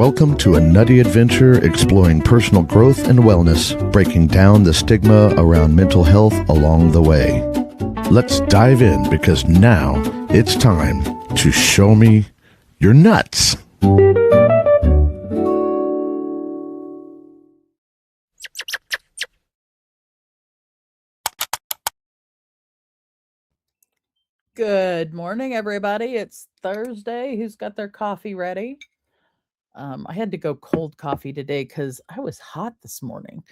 Welcome to a nutty adventure exploring personal growth and wellness, breaking down the stigma around mental health along the way. Let's dive in because now it's time to show me your nuts. Good morning, everybody. It's Thursday. Who's got their coffee ready? I had to go cold coffee today because I was hot this morning.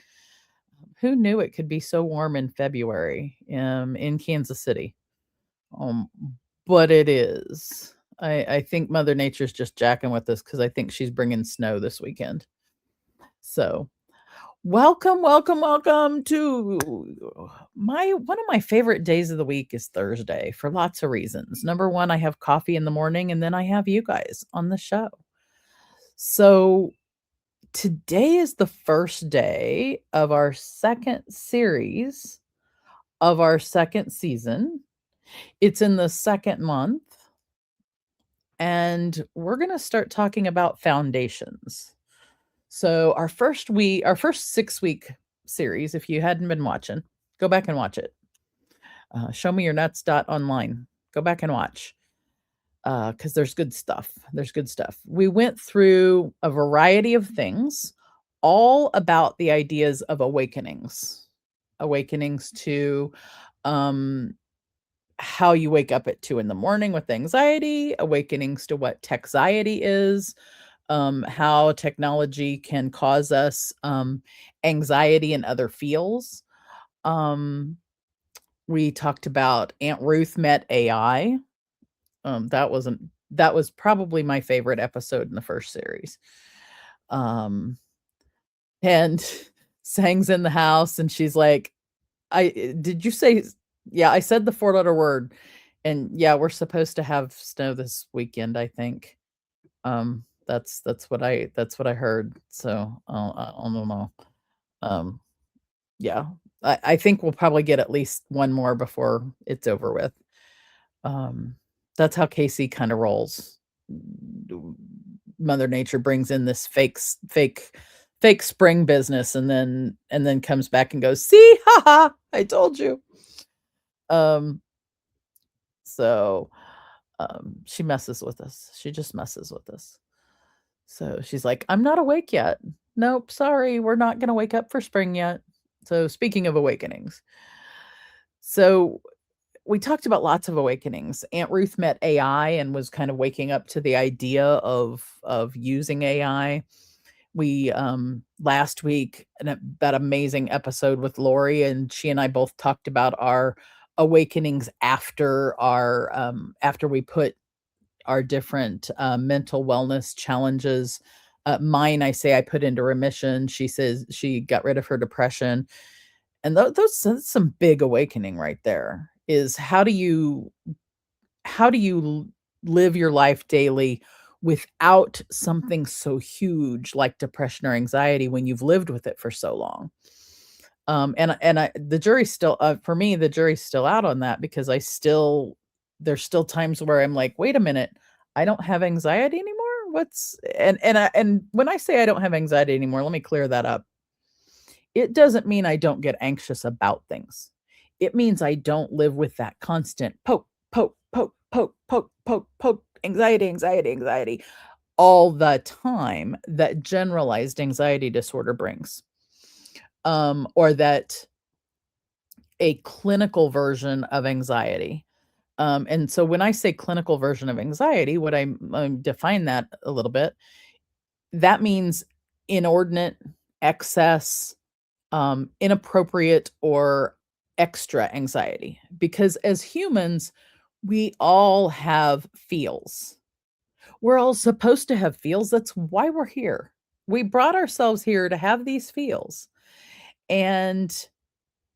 Who knew it could be so warm in February in Kansas City? But it is. I think Mother Nature's just jacking with us because I think she's bringing snow this weekend. So welcome to one of my favorite days of the week is Thursday for lots of reasons. Number one, I have coffee in the morning and then I have you guys on the show. So today is the first day of our second series of our second season. It's in the second month, and we're going to start talking about foundations. So our first 6-week series, if you hadn't been watching, go back and watch it. Show me your nuts.online. Go back and watch. Because there's good stuff. We went through a variety of things, all about the ideas of awakenings to how you wake up at 2 a.m. with anxiety, awakenings to what Techxiety is, how technology can cause us anxiety and other feels. We talked about Aunt Ruth met AI. That was probably my favorite episode in the first series. And Sang's in the house and she's like, did you say, yeah, I said the 4-letter word. And yeah, we're supposed to have snow this weekend, I think. That's what I heard. So I don't know. Yeah, I think we'll probably get at least one more before it's over with. That's how Casey kind of rolls. Mother Nature brings in this fake spring business and then comes back and goes, see, haha, I told you. So she messes with us. She just messes with us. So she's like, I'm not awake yet. Nope, sorry, we're not going to wake up for spring yet. So speaking of awakenings. So we talked about lots of awakenings. Aunt Ruth met AI and was kind of waking up to the idea of using AI. We last week that amazing episode with Lori, and she and I both talked about our awakenings after we put our different mental wellness challenges. Mine, I say I put into remission. She says she got rid of her depression. And that's some big awakening right there. Is how do you live your life daily without something so huge like depression or anxiety when you've lived with it for so long? The jury's still for me, the jury's still out on that because there's still times where I'm like, wait a minute, I don't have anxiety anymore. And when I say I don't have anxiety anymore, let me clear that up. It doesn't mean I don't get anxious about things. It means I don't live with that constant poke, anxiety all the time that generalized anxiety disorder brings. Or that a clinical version of anxiety. And so when I say clinical version of anxiety, what I define that a little bit, that means inordinate, excess, inappropriate, or extra anxiety. Because as humans, we all have feels. We're all supposed to have feels. That's why we're here. We brought ourselves here to have these feels. And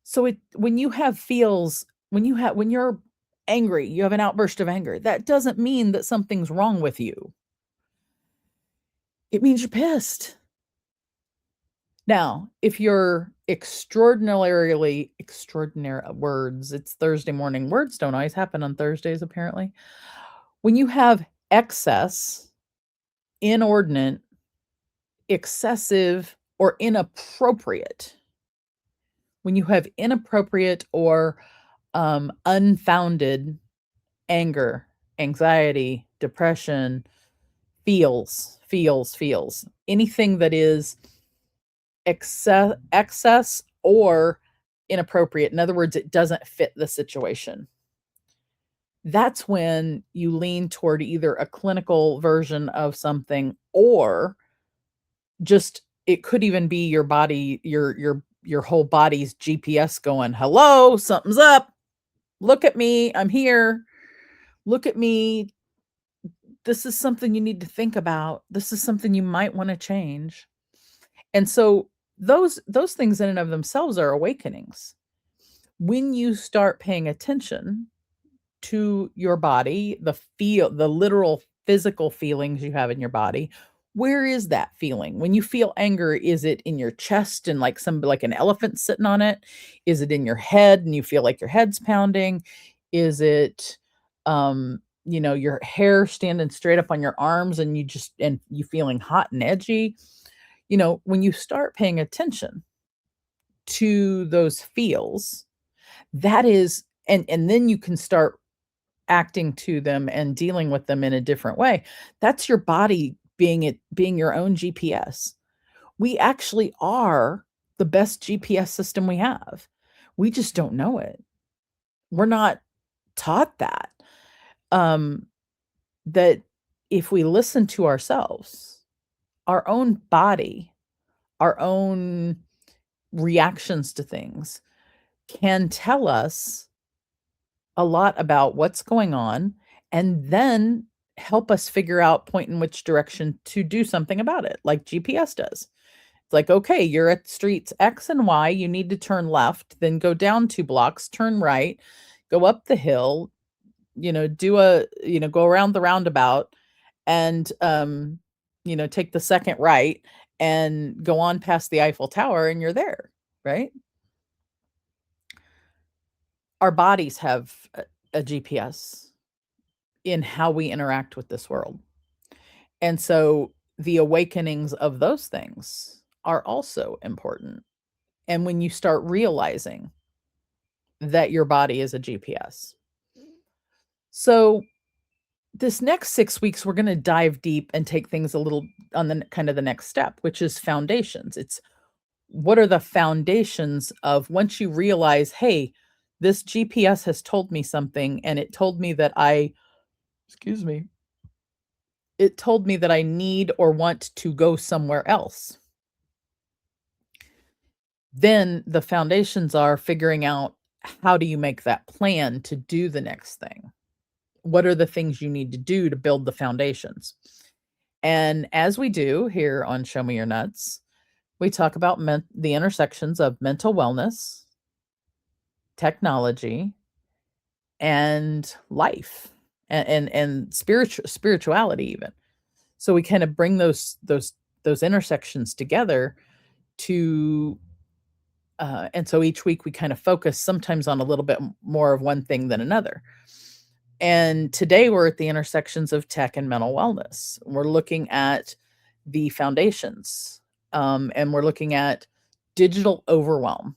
so when you have feels, when you're angry, you have an outburst of anger, that doesn't mean that something's wrong with you. It means you're pissed. Now, if you're extraordinary words, it's Thursday morning. Words don't always happen on Thursdays, apparently. When you have excess, inordinate, excessive or inappropriate, when you have inappropriate or unfounded anger, anxiety, depression, feels, anything that is excess or inappropriate. In other words, it doesn't fit the situation. That's when you lean toward either a clinical version of something, or just it could even be your body, your whole body's GPS going, "Hello, something's up. Look at me. I'm here. Look at me. This is something you need to think about. This is something you might want to change." And so those things in and of themselves are awakenings. When you start paying attention to your body, the literal physical feelings you have in your body, where is that feeling? When you feel anger, is it in your chest and like an elephant sitting on it? Is it in your head and you feel like your head's pounding? Is it your hair standing straight up on your arms and you feeling hot and edgy? When you start paying attention to those feels, that is, and then you can start acting to them and dealing with them in a different way. That's your body being your own GPS. We actually are the best GPS system we have. We just don't know it. We're not taught um, that if we listen to ourselves, our own body, our own reactions to things can tell us a lot about what's going on, and then help us figure out point in which direction to do something about it, like GPS does. It's like, "Okay, you're at streets X and Y, you need to turn left, then go down 2 blocks, turn right, go up the hill, go around the roundabout and, take the second right and go on past the Eiffel Tower and you're there," right? Our bodies have a GPS in how we interact with this world. And so the awakenings of those things are also important. And when you start realizing that your body is a GPS. So this next 6 weeks, we're going to dive deep and take things a little on the kind of the next step, which is foundations. It's what are the foundations of once you realize, hey, this GPS has told me something and it told me that excuse me, it told me that I need or want to go somewhere else. Then the foundations are figuring out, how do you make that plan to do the next thing? What are the things you need to do to build the foundations? And as we do here on Show Me Your Nuts, we talk about the intersections of mental wellness, technology, and life, and spirituality even. So we kind of bring those intersections together to and so each week we kind of focus sometimes on a little bit more of one thing than another. And today we're at the intersections of tech and mental wellness. We're looking at the foundations, and we're looking at digital overwhelm.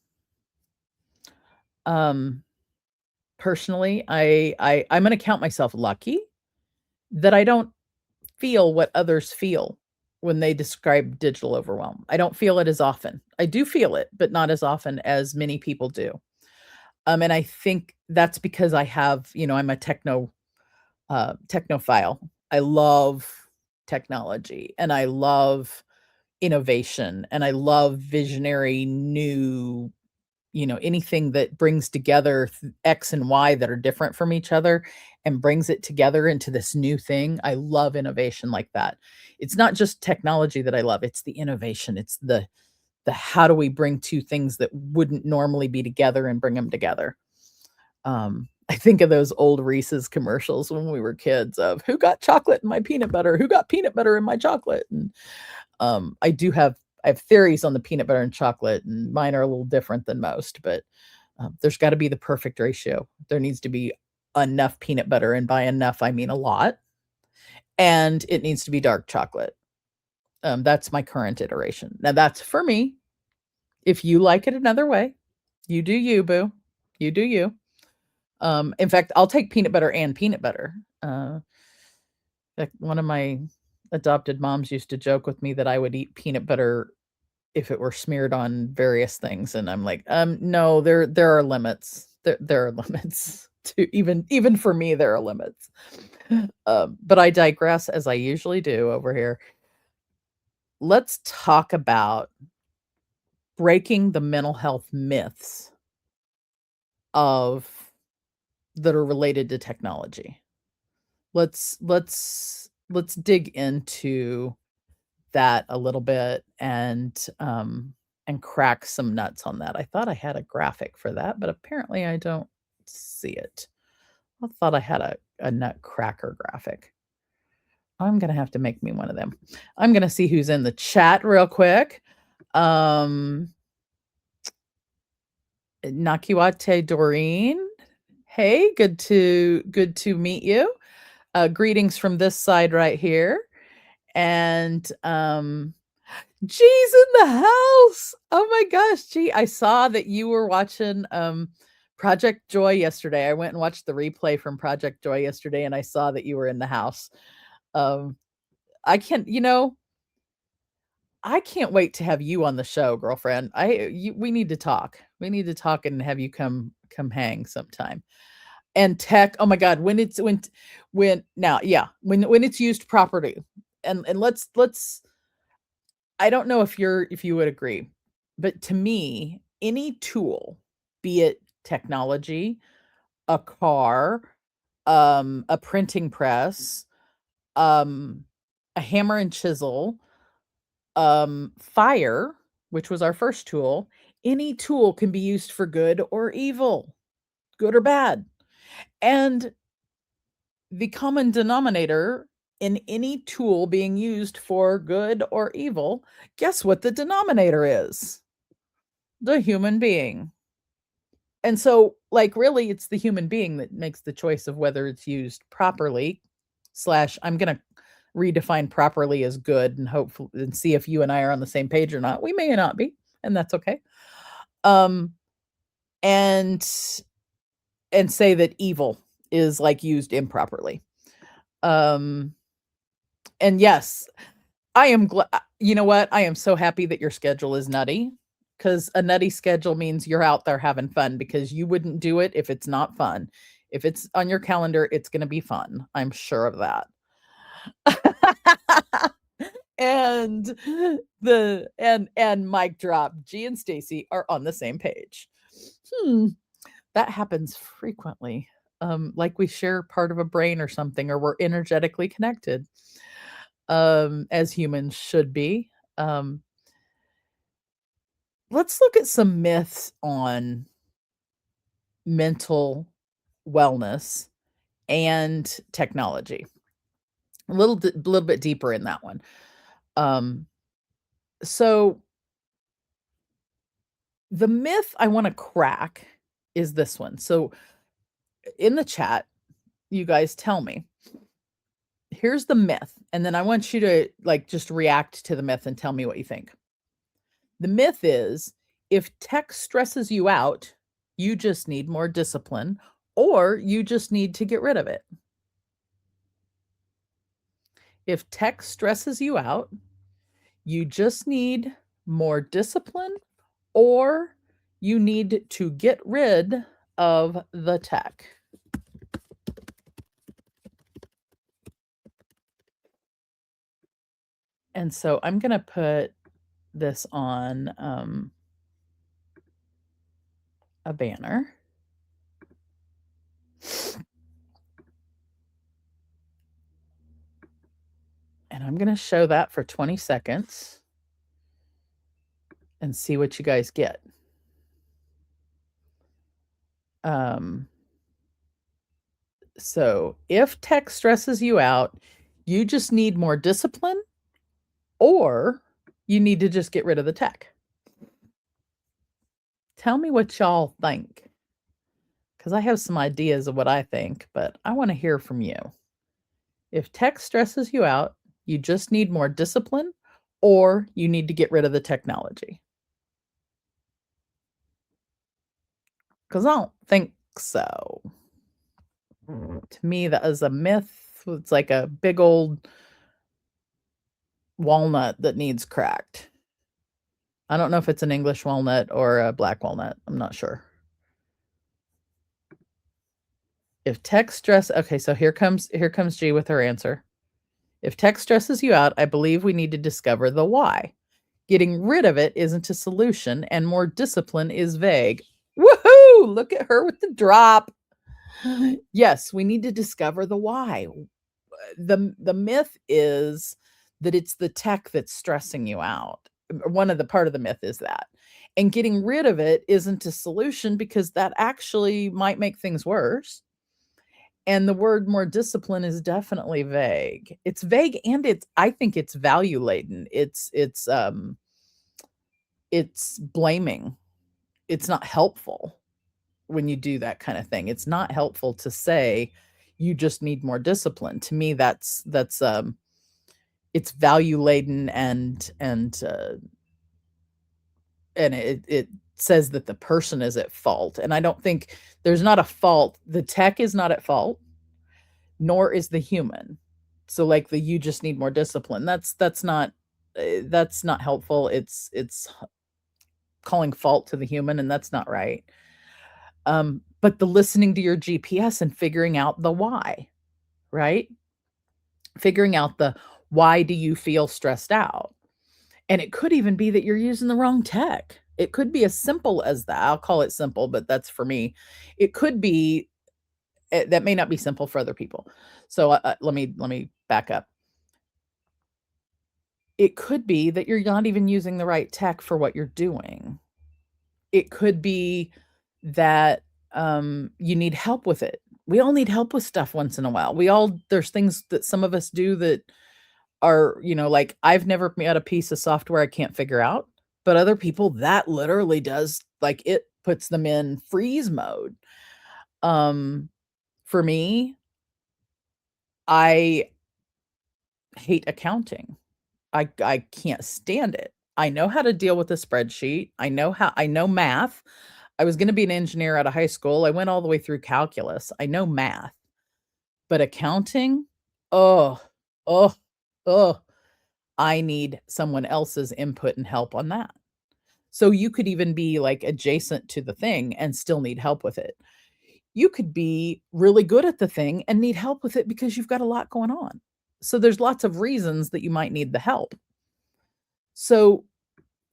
Personally, I'm going to count myself lucky that I don't feel what others feel when they describe digital overwhelm. I don't feel it as often. I do feel it, but not as often as many people do. And I think that's because I'm a technophile. I love technology and I love innovation and I love visionary new, anything that brings together X and Y that are different from each other and brings it together into this new thing. I love innovation like that. It's not just technology that I love, it's the innovation. It's the how do we bring two things that wouldn't normally be together and bring them together. I think of those old Reese's commercials when we were kids of who got chocolate in my peanut butter, who got peanut butter in my chocolate. And I have theories on the peanut butter and chocolate, and mine are a little different than most, but there's got to be the perfect ratio. There needs to be enough peanut butter, and by enough, I mean a lot. And it needs to be dark chocolate. That's my current iteration. Now that's for me. If you like it another way, you do you, boo. You do you. In fact, I'll take peanut butter and peanut butter. Like one of my adopted moms used to joke with me that I would eat peanut butter if it were smeared on various things, and I'm like, no, there are limits. There are limits to even for me. There are limits. But I digress as I usually do over here. Let's talk about breaking the mental health myths of that are related to technology. Let's dig into that a little bit and crack some nuts on that. I thought I had a graphic for that, but apparently I don't see it. I thought I had a nutcracker graphic. I'm gonna have to make me one of them. I'm gonna see who's in the chat real quick. Nakiwate Doreen. Hey, good to meet you. Greetings from this side right here. And G's in the house. Oh my gosh, G, I saw that you were watching Project Joy yesterday. I went and watched the replay from Project Joy yesterday, and I saw that you were in the house. I can't, I can't wait to have you on the show, girlfriend. We need to talk. We need to talk and have you come hang sometime. And tech, oh my God, when it's used properly. And let's I don't know if you would agree, but to me, any tool, be it technology, a car, a printing press, a hammer and chisel, fire, which was our first tool, any tool can be used for good or evil, good or bad. And the common denominator in any tool being used for good or evil, guess what the denominator is? The human being. And so, like, really, it's the human being that makes the choice of whether it's used properly, / I'm going to redefine properly as good and hopefully and see if you and I are on the same page or not. We may not be, and that's okay. And say that evil is like used improperly. And yes, I am glad. You know what? I am so happy that your schedule is nutty, because a nutty schedule means you're out there having fun, because you wouldn't do it if it's not fun. If it's on your calendar, it's going to be fun. I'm sure of that. And mic drop, G and Stacy are on the same page. That happens frequently. Like we share part of a brain or something, or we're energetically connected, as humans should be. Let's look at some myths on mental wellness and technology. A little bit deeper in that one. So the myth I want to crack is this one. So in the chat, you guys tell me. Here's the myth, and then I want you to just react to the myth and tell me what you think. The myth is, if tech stresses you out, you just need more discipline, or you just need to get rid of it. If tech stresses you out, you just need more discipline, or you need to get rid of the tech. And so I'm going to put this on a banner. And I'm going to show that for 20 seconds and see what you guys get. So if tech stresses you out, you just need more discipline, or you need to just get rid of the tech. Tell me what y'all think, because I have some ideas of what I think, but I want to hear from you. If tech stresses you out, you just need more discipline, or you need to get rid of the technology. Because I don't think so. To me, that is a myth. It's like a big old walnut that needs cracked. I don't know if it's an English walnut or a black walnut. I'm not sure. If tech stress, okay, so here comes G with her answer. If tech stresses you out, I believe we need to discover the why. Getting rid of it isn't a solution, and more discipline is vague. Woohoo! Look at her with the drop. Yes, we need to discover the why. The myth is that it's the tech that's stressing you out. One of the part of the myth is that. And getting rid of it isn't a solution because that actually might make things worse. And the word more discipline is definitely vague. It's vague and I think it's value laden. It's blaming. It's not helpful when you do that kind of thing. It's not helpful to say you just need more discipline. To me, that's it's value laden and it says that the person is at fault. And I don't think there's not a fault. The tech is not at fault, nor is the human. So like you just need more discipline. That's not helpful. It's calling fault to the human, and that's not right. But the listening to your GPS and figuring out the why, right? Figuring out the why do you feel stressed out? And it could even be that you're using the wrong tech. It could be as simple as that. I'll call it simple, but that's for me. It could be that may not be simple for other people. So let me back up. It could be that you're not even using the right tech for what you're doing. It could be that you need help with it. We all need help with stuff once in a while. There's things that some of us do that are, like I've never made a piece of software I can't figure out, but other people that literally does, like it puts them in freeze mode. For me, I hate accounting. I can't stand it. I know how to deal with a spreadsheet. I know math. I was going to be an engineer out of high school. I went all the way through calculus. I know math. But accounting, oh, oh, oh, I need someone else's input and help on that. So you could even be like adjacent to the thing and still need help with it. You could be really good at the thing and need help with it because you've got a lot going on. So there's lots of reasons that you might need the help. So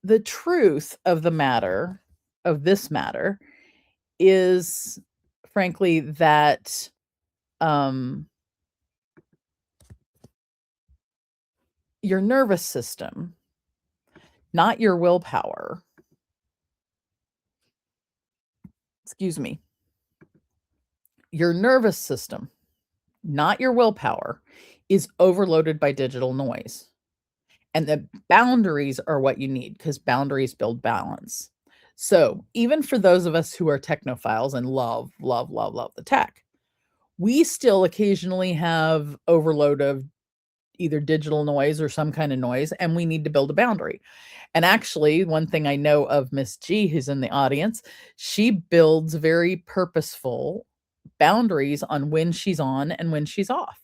the truth of the matter, of this matter, is frankly that your nervous system, not your willpower, excuse me, your nervous system, not your willpower, is overloaded by digital noise. And the boundaries are what you need because boundaries build balance. So even for those of us who are technophiles and love, love, love, love the tech, we still occasionally have overload of either digital noise or some kind of noise, and we need to build a boundary. And actually, one thing I know of Miss G, who's in the audience, she builds very purposeful boundaries on when she's on and when she's off.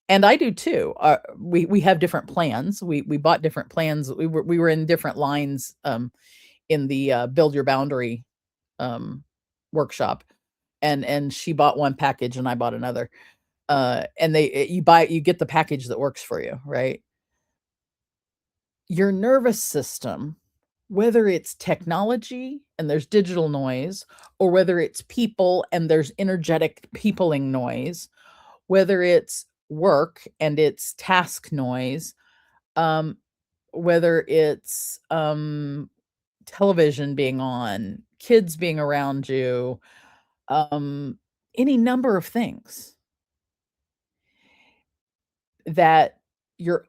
And I do too. We have different plans. We bought different plans. We were in different lines in the build your boundary workshop, and she bought one package and I bought another. And you get the package that works for you, right? Your nervous system, whether it's technology and there's digital noise, or whether it's people and there's energetic peopling noise, whether it's work and it's task noise, whether it's television being on, kids being around you, any number of things that your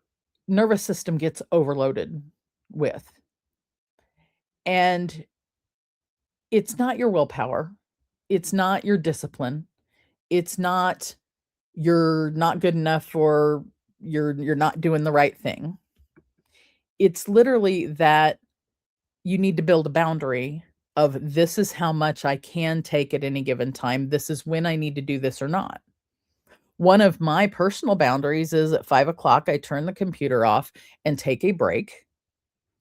nervous system gets overloaded with. And it's not your willpower. It's not your discipline. It's not you're not good enough or you're not doing the right thing. It's literally that you need to build a boundary of this is how much I can take at any given time. This is when I need to do this or not. One of my personal boundaries is at 5 o'clock, I turn the computer off and take a break.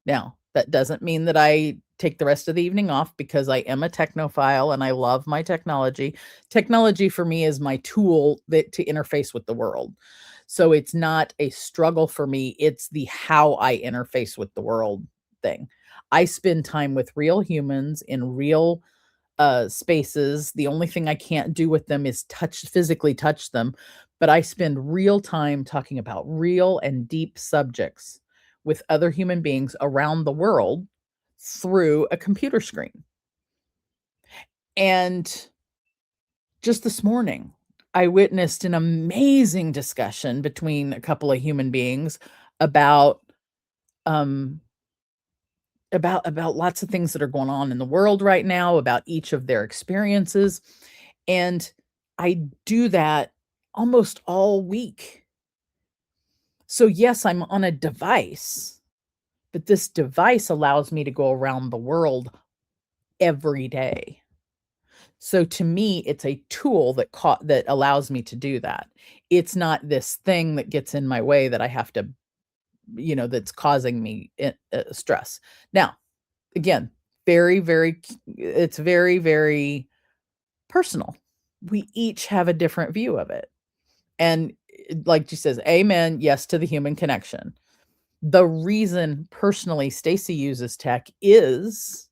Now, that doesn't mean that I take the rest of the evening off because I am a technophile and I love my technology. Technology for me is my tool that to interface with the world. So it's not a struggle for me, it's the how I interface with the world thing. I spend time with real humans in real spaces. The only thing I can't do with them is physically touch them, but I spend real time talking about real and deep subjects with other human beings around the world through a computer screen. And just this morning, I witnessed an amazing discussion between a couple of human beings about um about lots of things that are going on in the world right now, about each of their experiences. And I do that almost all week. So, yes, I'm on a device, but this device allows me to go around the world every day. So to me, it's a tool that allows me to do that. It's not this thing that gets in my way that I have to, that's causing me stress. Now, again, it's very, very personal. We each have a different view of it. And like she says, amen, yes to the human connection. The reason personally Stacy uses tech is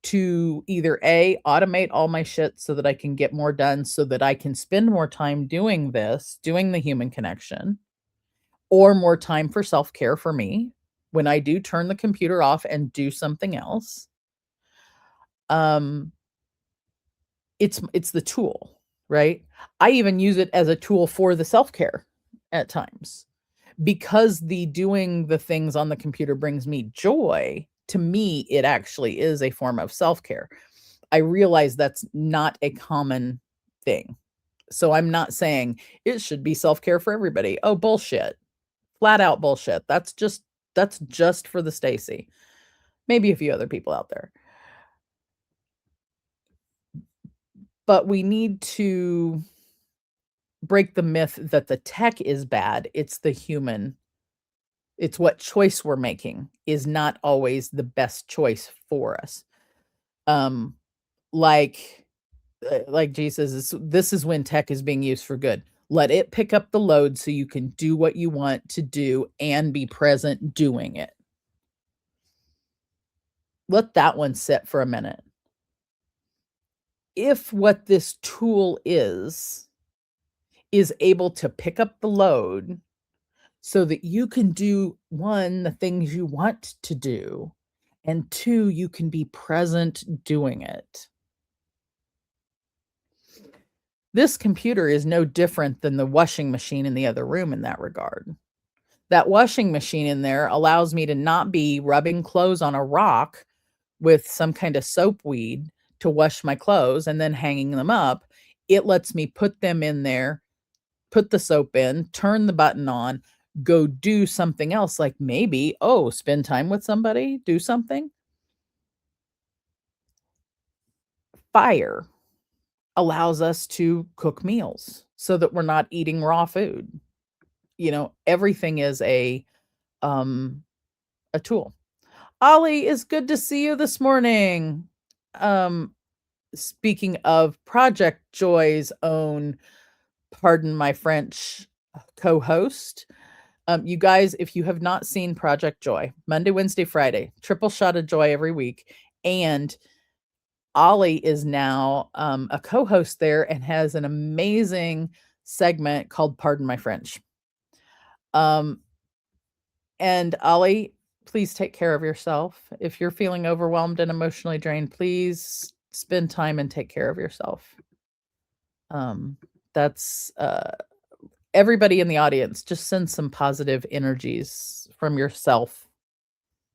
to either A, automate all my shit so that I can get more done so that I can spend more time doing the human connection, or more time for self-care for me when I do turn the computer off and do something else. It's the tool, right? I even use it as a tool for the self-care at times. Because the doing the things on the computer brings me joy, to me, it actually is a form of self-care. I realize that's not a common thing. So I'm not saying it should be self-care for everybody. Oh, bullshit. Flat out bullshit. That's just for the Stacy. Maybe a few other people out there. But we need to break the myth that the tech is bad. It's the human. It's what choice we're making is not always the best choice for us. Um, like Jesus, this is when tech is being used for good. Let it pick up the load so you can do what you want to do and be present doing it. Let that one sit for a minute. If what this tool is able to pick up the load so that you can do, one, the things you want to do, and two, you can be present doing it. This computer is no different than the washing machine in the other room in that regard. That washing machine in there allows me to not be rubbing clothes on a rock with some kind of soap weed to wash my clothes and then hanging them up. It lets me put them in there, put the soap in, turn the button on, go do something else, like maybe, spend time with somebody, do something. Fire allows us to cook meals so that we're not eating raw food. Everything is a tool. Ollie, is good to see you this morning. Speaking of Project Joy's own, pardon my French, co-host, you guys, if you have not seen Project Joy, Monday, Wednesday, Friday, triple shot of joy every week. And Ollie is now a co-host there and has an amazing segment called Pardon My French. And Ollie, please take care of yourself. If you're feeling overwhelmed and emotionally drained, please spend time and take care of yourself. That's everybody in the audience, just send some positive energies from yourself.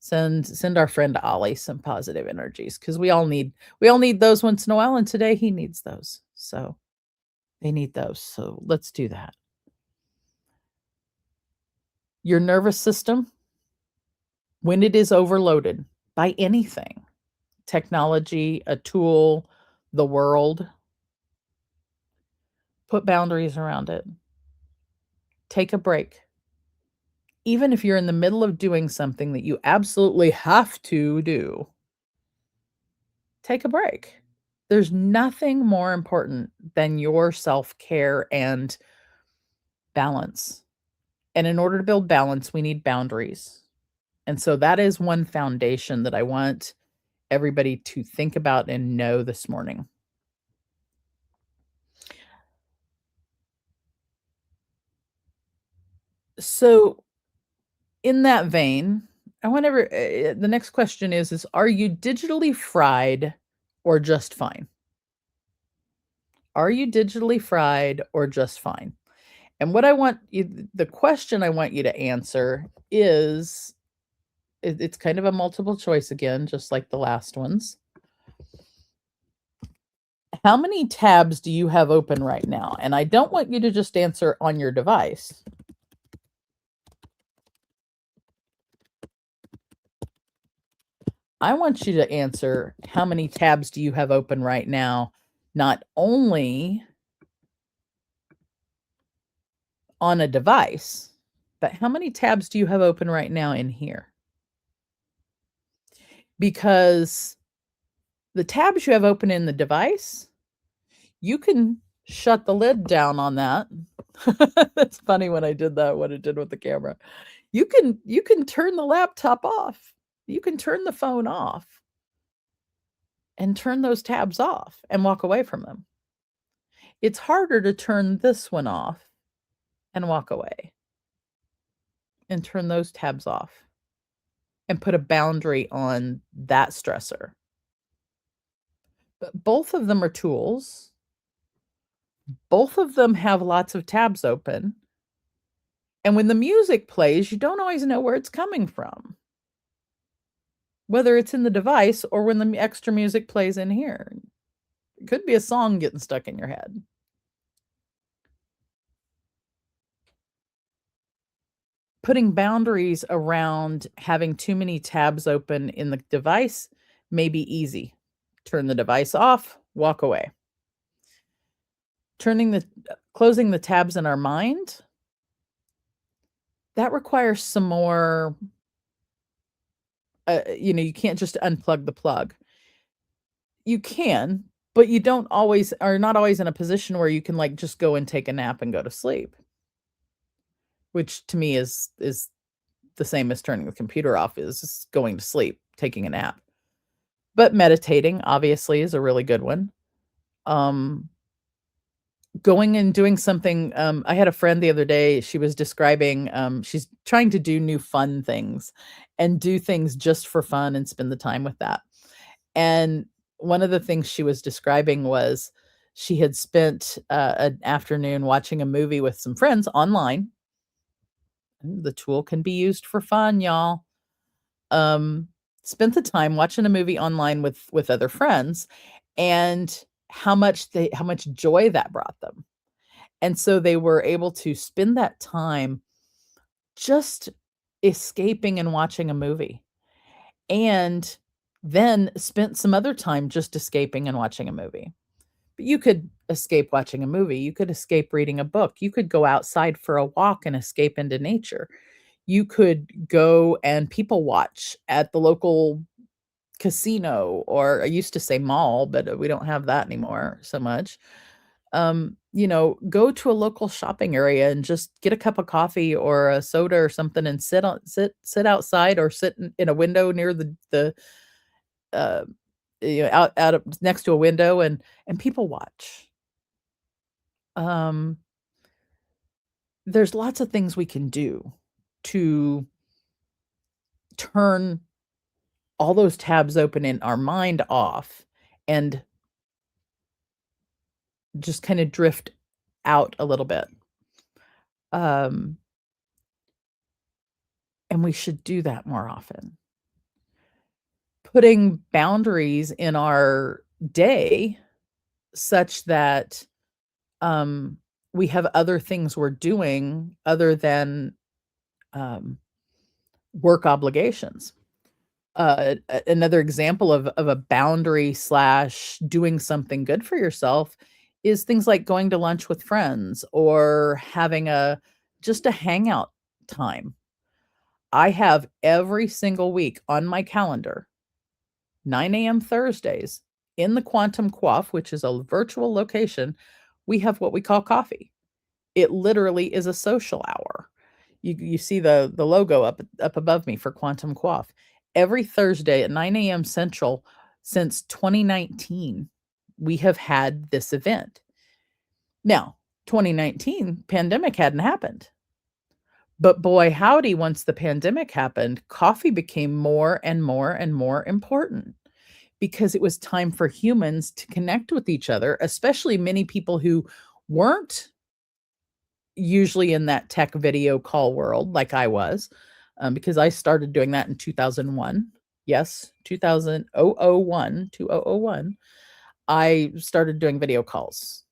Send our friend Ollie some positive energies, because we all need those once in a while, and today he needs those. So they need those. So let's do that. Your nervous system When it is overloaded by anything, technology, a tool, the world, put boundaries around it. Take a break. Even if you're in the middle of doing something that you absolutely have to do, take a break. There's nothing more important than your self-care and balance. And in order to build balance, we need boundaries. And so that is one foundation that I want everybody to think about and know this morning. So, in that vein, I want the next question is are you digitally fried or just fine? Are you digitally fried or just fine? And what I want you the question I want you to answer is it's kind of a multiple choice again, just like the last ones. How many tabs do you have open right now? And I don't want you to just answer on your device. I want you to answer how many tabs do you have open right now, not only on a device, but how many tabs do you have open right now in here? Because the tabs you have open in the device, you can shut the lid down on that. That's funny when I did that, what it did with the camera. You can turn the laptop off. You can turn the phone off and turn those tabs off and walk away from them. It's harder to turn this one off and walk away and turn those tabs off and put a boundary on that stressor. But both of them are tools. Both of them have lots of tabs open. And when the music plays, you don't always know where it's coming from, whether it's in the device or when the extra music plays in here. It could be a song getting stuck in your head. Putting boundaries around having too many tabs open in the device may be easy. Turn the device off, walk away. Closing the tabs in our mind, that requires some more, you can't just unplug the plug. You can, but you are not always in a position where you can like just go and take a nap and go to sleep. Which to me is the same as turning the computer off, is going to sleep, taking a nap. But meditating obviously is a really good one. Going and doing something, I had a friend the other day, she was describing, she's trying to do new fun things and do things just for fun and spend the time with that. And one of the things she was describing was she had spent, an afternoon watching a movie with some friends online. The tool can be used for fun, y'all. Um, Spent the time watching a movie online with other friends and how much joy that brought them. And so they were able to spend that time just escaping and watching a movie, and then spent some other time just escaping and watching a movie. But you could escape watching a movie, you could escape reading a book, you could go outside for a walk and escape into nature. You could go and people watch at the local casino, or I used to say mall, but we don't have that anymore so much. Go to a local shopping area and just get a cup of coffee or a soda or something and sit outside or sit in a window near the uh, out next to a window and people watch. Um, there's lots of things we can do to turn all those tabs open in our mind off and just kind of drift out a little bit. Um, and we should do that more often. Putting boundaries in our day such that we have other things we're doing other than work obligations. Another example of a boundary slash doing something good for yourself is things like going to lunch with friends or having just a hangout time. I have every single week on my calendar, 9 a.m. Thursdays in the Quantum Quaff, which is a virtual location, we have what we call coffee. It literally is a social hour. You see the logo up above me for Quantum Quaff. Every Thursday at 9 a.m. Central since 2019, we have had this event. Now, 2019, pandemic hadn't happened. But boy, howdy, once the pandemic happened, coffee became more and more and more important because it was time for humans to connect with each other, especially many people who weren't usually in that tech video call world like I was, because I started doing that in 2001. Yes, 2001. I started doing video calls,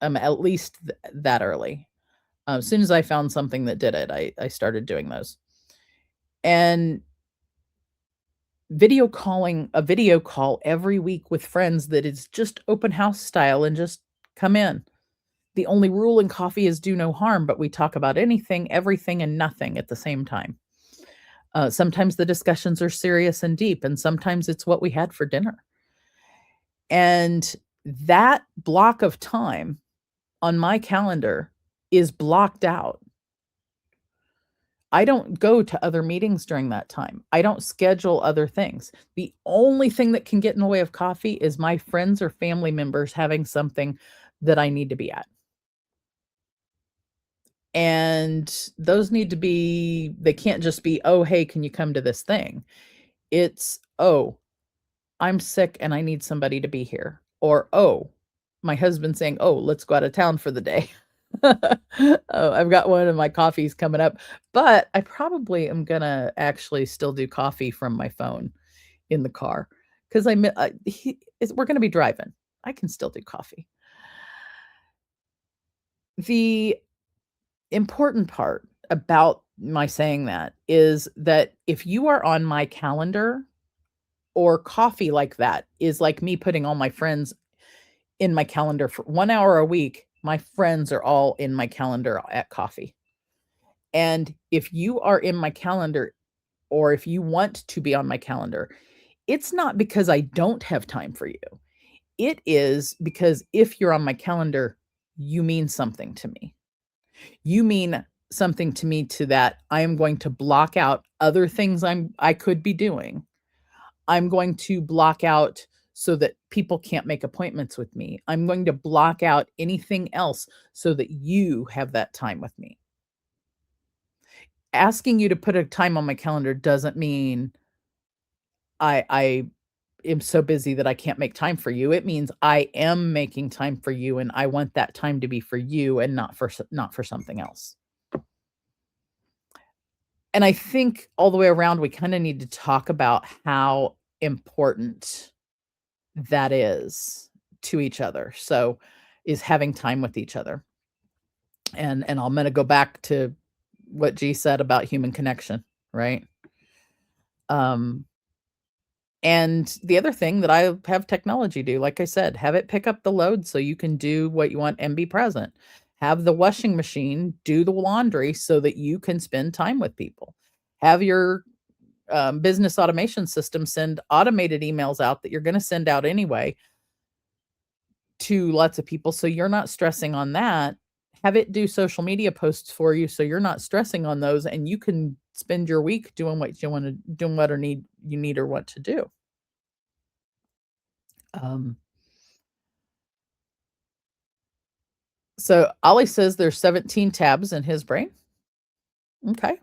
at least that early. As soon as I found something that did it, I started doing those. And a video call every week with friends that is just open house style and just come in. The only rule in coffee is do no harm, but we talk about anything, everything, and nothing at the same time. Sometimes the discussions are serious and deep, and sometimes it's what we had for dinner. And that block of time on my calendar is blocked out. I don't go to other meetings during that time. I don't schedule other things. The only thing that can get in the way of coffee is my friends or family members having something that I need to be at. And those need to be, they can't just be, "Oh, hey, can you come to this thing?" It's, "Oh, I'm sick and I need somebody to be here." Or, "Oh, my husband's saying, 'Oh, let's go out of town for the day.'" Oh, I've got one of my coffees coming up, but I probably am gonna actually still do coffee from my phone in the car 'cause we're gonna be driving. I can still do coffee. The important part about my saying that is that if you are on my calendar or coffee like that is like me putting all my friends in my calendar for 1 hour a week, my friends are all in my calendar at coffee. And if you are in my calendar or if you want to be on my calendar, it's not because I don't have time for you. It is because if you're on my calendar, you mean something to me. You mean something to me to that I am going to block out other things I could be doing. I'm going to block out so that people can't make appointments with me. I'm going to block out anything else so that you have that time with me. Asking you to put a time on my calendar doesn't mean I am so busy that I can't make time for you. It means I am making time for you and I want that time to be for you and not for something else. And I think all the way around, we kinda need to talk about how important that is to each other. So, is having time with each other. And I'm gonna go back to what G said about human connection, right? Um, and the other thing that I have technology do, like I said, have it pick up the load so you can do what you want and be present. Have the washing machine do the laundry so that you can spend time with people. Have your business automation system send automated emails out that you're going to send out anyway to lots of people. So you're not stressing on that. Have it do social media posts for you so you're not stressing on those and you can spend your week doing what you want to doing what or need you need or want to do. Um, so Ollie says there's 17 tabs in his brain. Okay.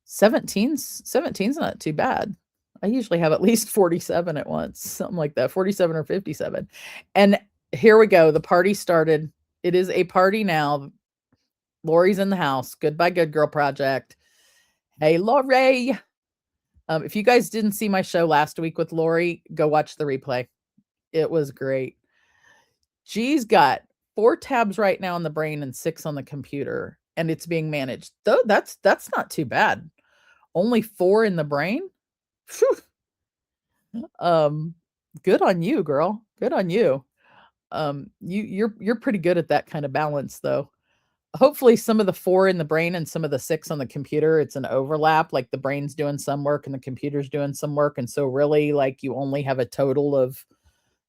17's not too bad. I usually have at least 47 at once, something like that, 47 or 57. And here we go. The party started. It is a party now. Lori's in the house. Goodbye, Good Girl Project. Hey, Lori. If you guys didn't see my show last week with Lori, go watch the replay. It was great. She's got 4 tabs right now in the brain and 6 on the computer, and it's being managed. Though that's not too bad. Only 4 in the brain? Phew. Good on you, girl. Good on you. You're pretty good at that kind of balance, though. Hopefully, some of the 4 in the brain and some of the 6 on the computer, it's an overlap, like the brain's doing some work and the computer's doing some work, and so really, like, you only have a total of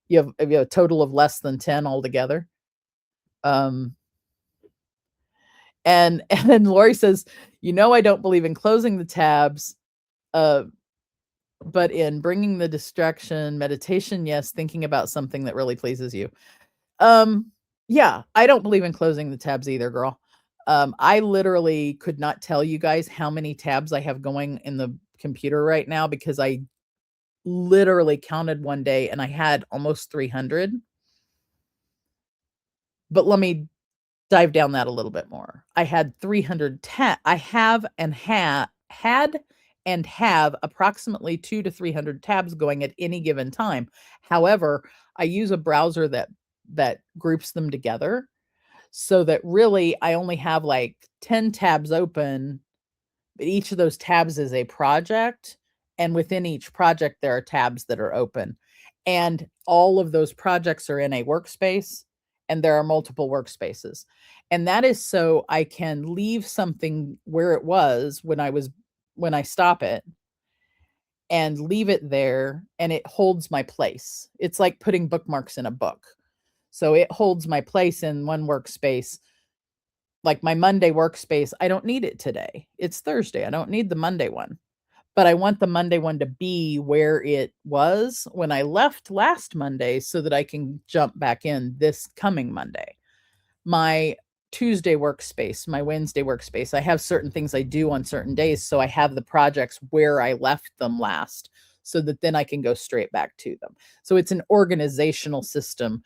you have a total of less than 10 altogether. Um, and then Lori says, I don't believe in closing the tabs, but in bringing the distraction, meditation, yes, thinking about something that really pleases you. Yeah, I don't believe in closing the tabs either, girl. I literally could not tell you guys how many tabs I have going in the computer right now because I literally counted one day and I had almost 300. But let me dive down that a little bit more. I had 300 I have and have approximately 2 to 300 tabs going at any given time. However, I use a browser that groups them together so that really I only have like 10 tabs open, but each of those tabs is a project, and within each project there are tabs that are open. And all of those projects are in a workspace, and there are multiple workspaces. And that is so I can leave something where it was when I stop it and leave it there, and it holds my place. It's like putting bookmarks in a book. So it holds my place in one workspace. Like my Monday workspace, I don't need it today. It's Thursday. I don't need the Monday one. But I want the Monday one to be where it was when I left last Monday so that I can jump back in this coming Monday. My Tuesday workspace, my Wednesday workspace, I have certain things I do on certain days. So I have the projects where I left them last so that then I can go straight back to them. So it's an organizational system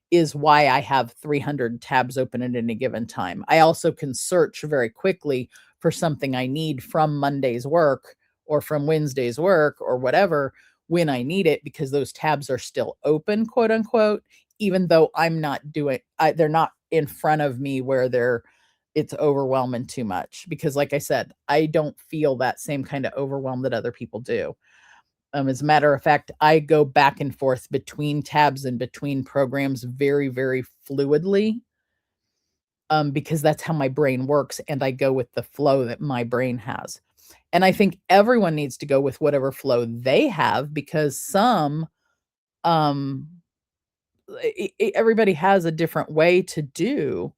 is why I have 300 tabs open at any given time. I also can search very quickly for something I need from Monday's work or from Wednesday's work or whatever when I need it because those tabs are still open, quote unquote, even though I'm not doing, they're not in front of me where it's overwhelming too much. Because like I said, I don't feel that same kind of overwhelm that other people do. As a matter of fact, I go back and forth between tabs and between programs very, very fluidly, because that's how my brain works, and I go with the flow that my brain has. And I think everyone needs to go with whatever flow they have because um, everybody has a different way to do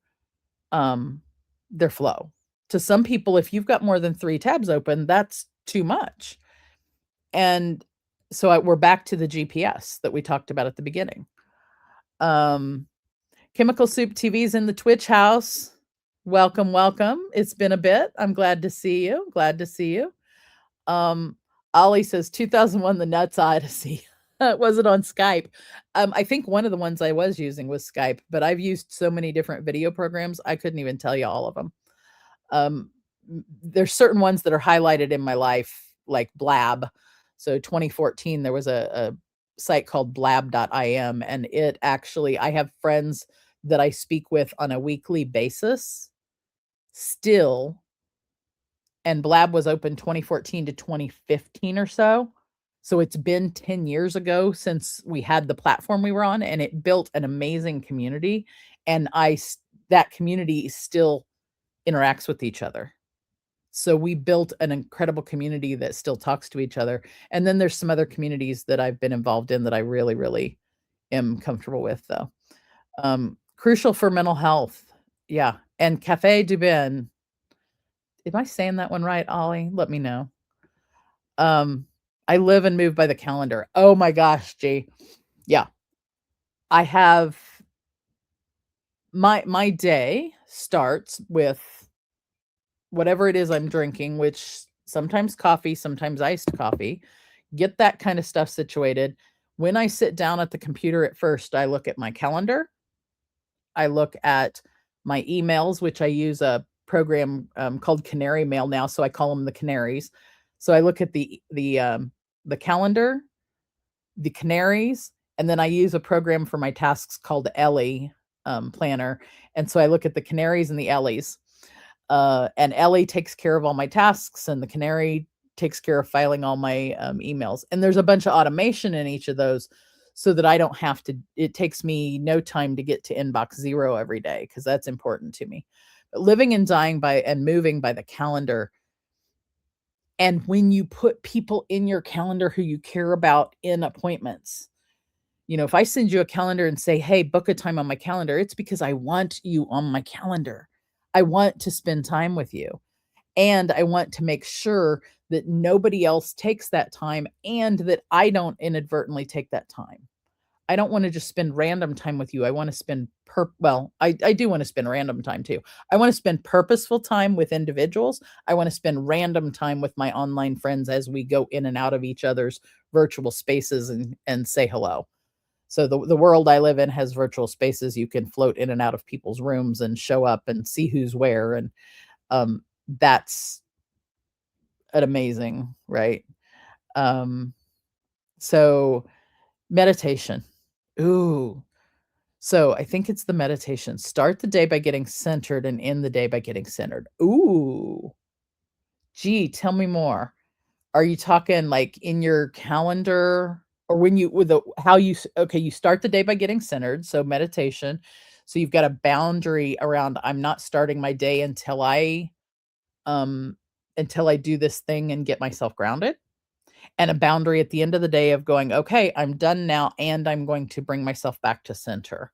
their flow. To some people, if you've got more than 3 tabs open, that's too much. And so we're back to the GPS that we talked about at the beginning. Chemical Soup TV's in the Twitch house. Welcome, welcome. It's been a bit. I'm glad to see you. Glad to see you. Ollie says 2001 The Nuts Odyssey. Was it on Skype? I think one of the ones I was using was Skype, but I've used so many different video programs, I couldn't even tell you all of them. There's certain ones that are highlighted in my life, like Blab. So 2014, there was a site called blab.im, and it actually, I have friends that I speak with on a weekly basis still, and Blab was open 2014 to 2015 or so. So it's been 10 years ago since we had the platform we were on, and it built an amazing community, and that community still interacts with each other. So we built an incredible community that still talks to each other. And then there's some other communities that I've been involved in that I really, really am comfortable with, though. Crucial for mental health. Yeah. And Cafe du Bain. Am I saying that one right, Ollie? Let me know. I live and move by the calendar. Oh my gosh, G. Yeah. I have my day starts with whatever it is I'm drinking, which sometimes coffee, sometimes iced coffee, get that kind of stuff situated. When I sit down at the computer at first, I look at my calendar. I look at my emails, which I use a program called Canary Mail now, so I call them the Canaries. So I look at the calendar, the Canaries, and then I use a program for my tasks called Ellie Planner. And so I look at the Canaries and the Ellies. And Ellie takes care of all my tasks, and the Canary takes care of filing all my emails. And there's a bunch of automation in each of those so that I don't have to, it takes me no time to get to inbox 0 every day, because that's important to me. But living and dying by and moving by the calendar. And when you put people in your calendar who you care about in appointments, if I send you a calendar and say, hey, book a time on my calendar, it's because I want you on my calendar. I want to spend time with you. And I want to make sure that nobody else takes that time and that I don't inadvertently take that time. I don't want to just spend random time with you. I want to spend I do want to spend random time too. I want to spend purposeful time with individuals. I want to spend random time with my online friends as we go in and out of each other's virtual spaces and say hello. So the world I live in has virtual spaces. You can float in and out of people's rooms and show up and see who's where. And that's an amazing, right? So meditation. Ooh. So I think it's the meditation. Start the day by getting centered and end the day by getting centered. Ooh. Gee, tell me more. Are you talking like in your calendar, or when you you start the day by getting centered, so meditation. So you've got a boundary around, I'm not starting my day until I do this thing and get myself grounded. And a boundary at the end of the day of going, okay, I'm done now, and I'm going to bring myself back to center.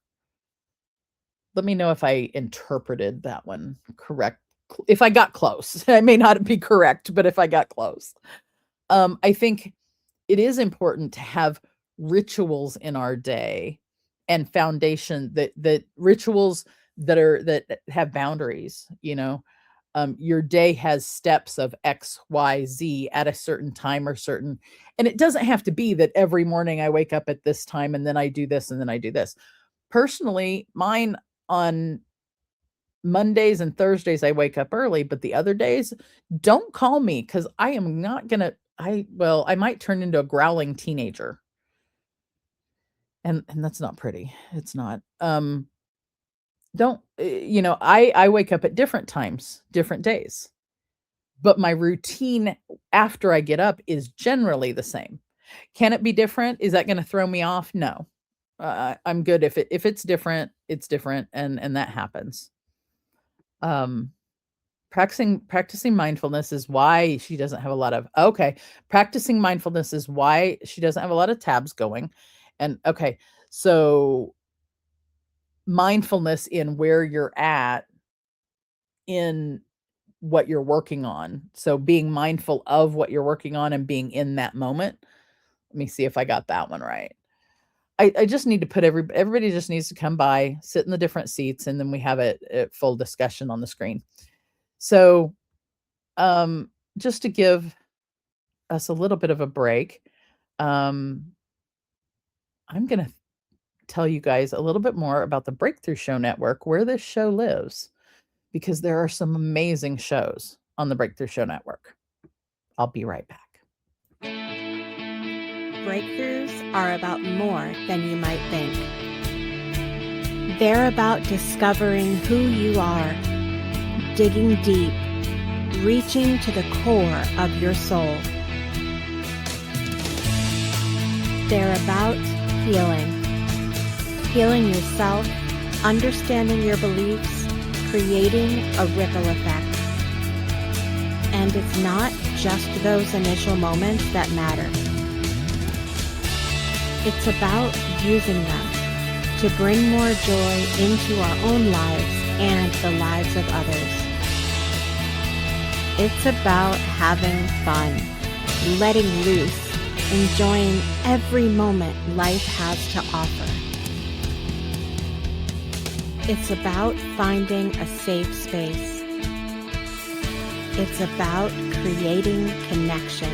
Let me know if I interpreted that one correct. If I got close, I may not be correct, but if I got close. I think it is important to have rituals in our day and foundation, that rituals that have boundaries. Your day has steps of X, Y, Z at a certain time or certain, and it doesn't have to be that every morning I wake up at this time and then I do this and then I do this. Personally, mine on Mondays and Thursdays, I wake up early, but the other days, don't call me, because I am not going to, I might turn into a growling teenager. And that's not pretty. It's not. I wake up at different times, different days, but my routine after I get up is generally the same. Can it be different? Is that going to throw me off? No. I'm good. If it's different, it's different. And that happens. Practicing mindfulness is why she doesn't have a lot of, practicing mindfulness is why she doesn't have a lot of tabs going. And so mindfulness in where you're at in what you're working on. So being mindful of what you're working on and being in that moment. Let me see if I got that one right. I just need to put everybody just needs to come by, sit in the different seats, and then we have a full discussion on the screen. So just to give us a little bit of a break, I'm going to tell you guys a little bit more about the Breakthrough Show Network, where this show lives, because there are some amazing shows on the Breakthrough Show Network. I'll be right back. Breakthroughs are about more than you might think. They're about discovering who you are, digging deep, reaching to the core of your soul. They're about healing yourself, understanding your beliefs, creating a ripple effect. And it's not just those initial moments that matter. It's about using them to bring more joy into our own lives and the lives of others. It's about having fun, letting loose, enjoying every moment life has to offer. It's about finding a safe space. It's about creating connection.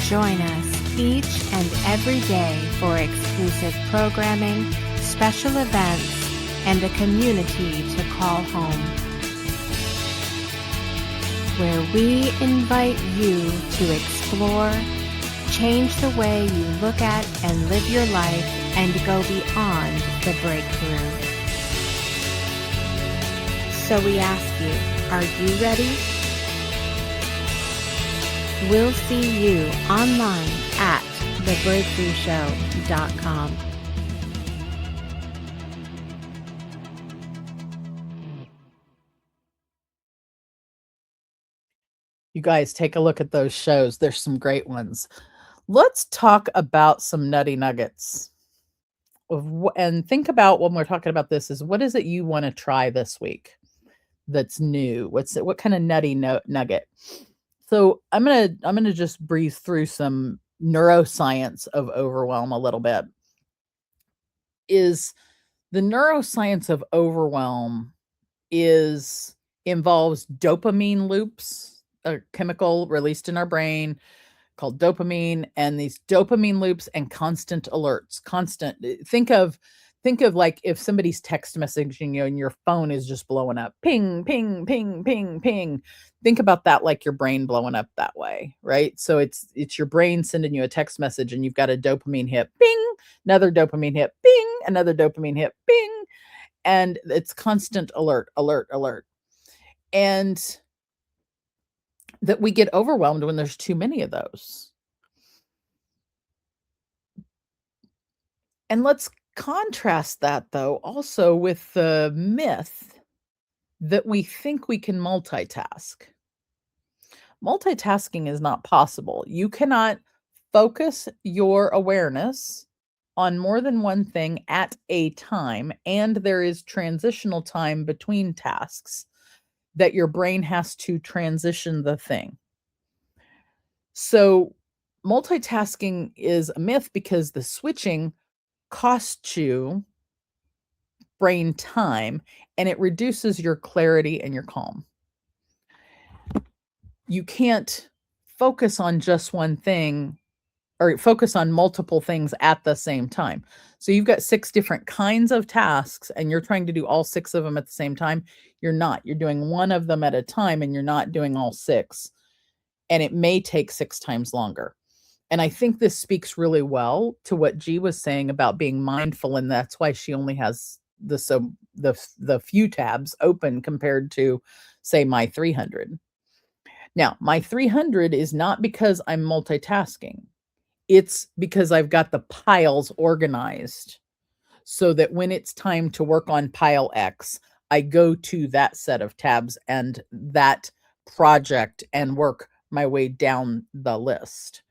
Join us each and every day for exclusive programming, special events, and a community to call home, where we invite you to explore, change the way you look at and live your life, and go beyond the breakthrough. So we ask you, are you ready? We'll see you online at thebreakthroughshow.com. You guys take a look at those shows. There's some great ones. Let's talk about some nutty nuggets. And think about when we're talking about this is what is it you want to try this week that's new? What kind of nutty nugget? So I'm gonna just breeze through some neuroscience of overwhelm a little bit. Is the neuroscience of overwhelm involves dopamine loops, a chemical released in our brain called dopamine, and these dopamine loops and constant alerts. Think of like if somebody's text messaging you and your phone is just blowing up, ping, ping, ping, ping, ping. Think about that like your brain blowing up that way, right? So it's your brain sending you a text message and you've got a dopamine hit, ping, another dopamine hit, ping, another dopamine hit, ping, and it's constant alert, alert, alert. And that we get overwhelmed when there's too many of those. And let's contrast that, though, also with the myth that we think we can multitask. Multitasking is not possible. You cannot focus your awareness on more than one thing at a time, and there is transitional time between tasks that your brain has to transition the thing. So multitasking is a myth because the switching costs you brain time and it reduces your clarity and your calm. You can't focus on just one thing or focus on multiple things at the same time. So you've got 6 different kinds of tasks and you're trying to do all 6 of them at the same time. You're not. You're doing one of them at a time and you're not doing all 6. And it may take 6 times longer. And I think this speaks really well to what G was saying about being mindful, and that's why she only has the few tabs open compared to, say, my 300. Now, my 300 is not because I'm multitasking. It's because I've got the piles organized so that when it's time to work on pile X, I go to that set of tabs and that project and work my way down the list.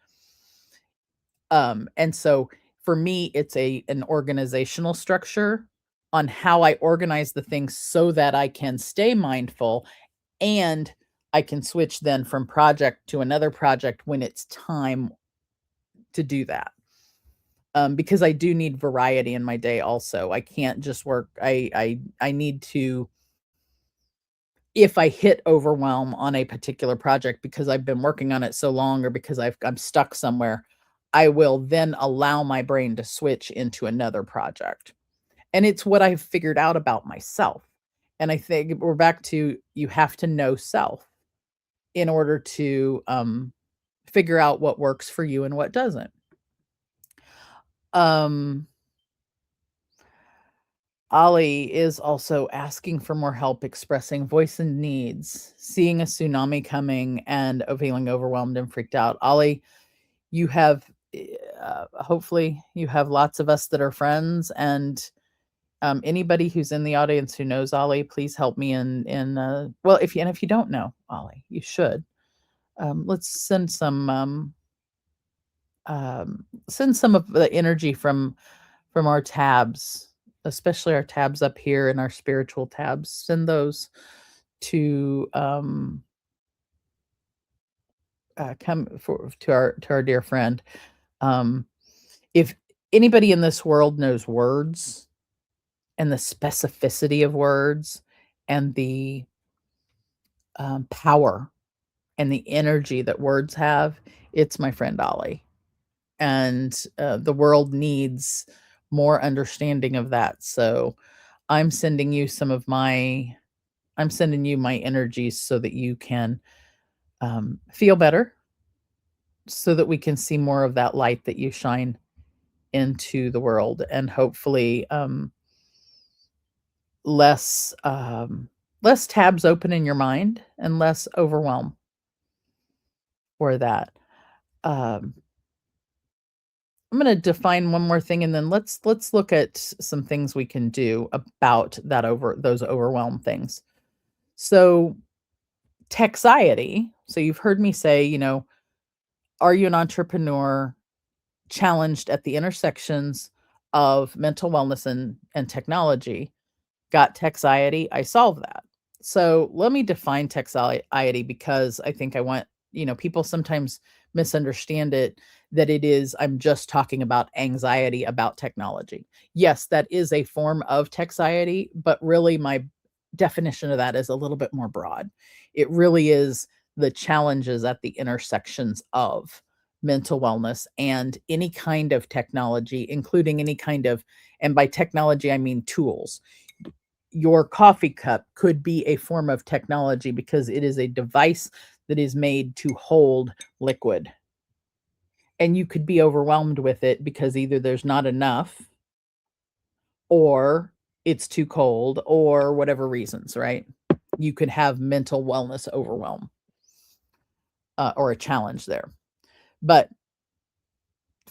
And so for me, it's an organizational structure on how I organize the things so that I can stay mindful and I can switch then from project to another project when it's time to do that. Because I do need variety in my day also. I can't just work. I need to, if I hit overwhelm on a particular project because I've been working on it so long or because I'm stuck somewhere, I will then allow my brain to switch into another project. And it's what I've figured out about myself. And I think we're back to you have to know self in order to figure out what works for you and what doesn't. Ollie is also asking for more help expressing voice and needs, seeing a tsunami coming and feeling overwhelmed and freaked out. Ollie, you have hopefully you have lots of us that are friends, and anybody who's in the audience who knows Ollie, please help me well, if you don't know Ollie, you should. Let's send some of the energy from our tabs, especially our tabs up here and our spiritual tabs. Send those to to our dear friend. If anybody in this world knows words and the specificity of words and the power and the energy that words have, it's my friend Ollie. And the world needs more understanding of that. So I'm sending you my energies so that you can feel better, so that we can see more of that light that you shine into the world, and hopefully less less tabs open in your mind and less overwhelm for that. Um, I'm going to define one more thing, and then let's look at some things we can do about those overwhelm things. So Techxiety. So you've heard me say, are you an entrepreneur challenged at the intersections of mental wellness and technology? Got Techxiety? I solve that. So let me define Techxiety, because I think I want, people sometimes misunderstand it, that it is, I'm just talking about anxiety about technology. Yes, that is a form of Techxiety, but really my definition of that is a little bit more broad. It really is the challenges at the intersections of mental wellness and any kind of technology, including any kind of, and by technology, I mean tools. Your coffee cup could be a form of technology because it is a device that is made to hold liquid. And you could be overwhelmed with it because either there's not enough or it's too cold or whatever reasons, right? You could have mental wellness overwhelm or a challenge there. But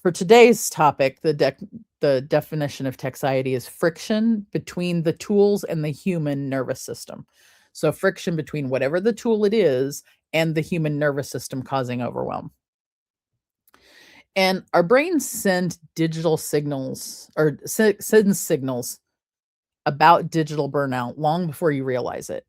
for today's topic, the definition of Techxiety is friction between the tools and the human nervous system. So friction between whatever the tool it is and the human nervous system causing overwhelm. And our brains send digital signals or send signals about digital burnout long before you realize it.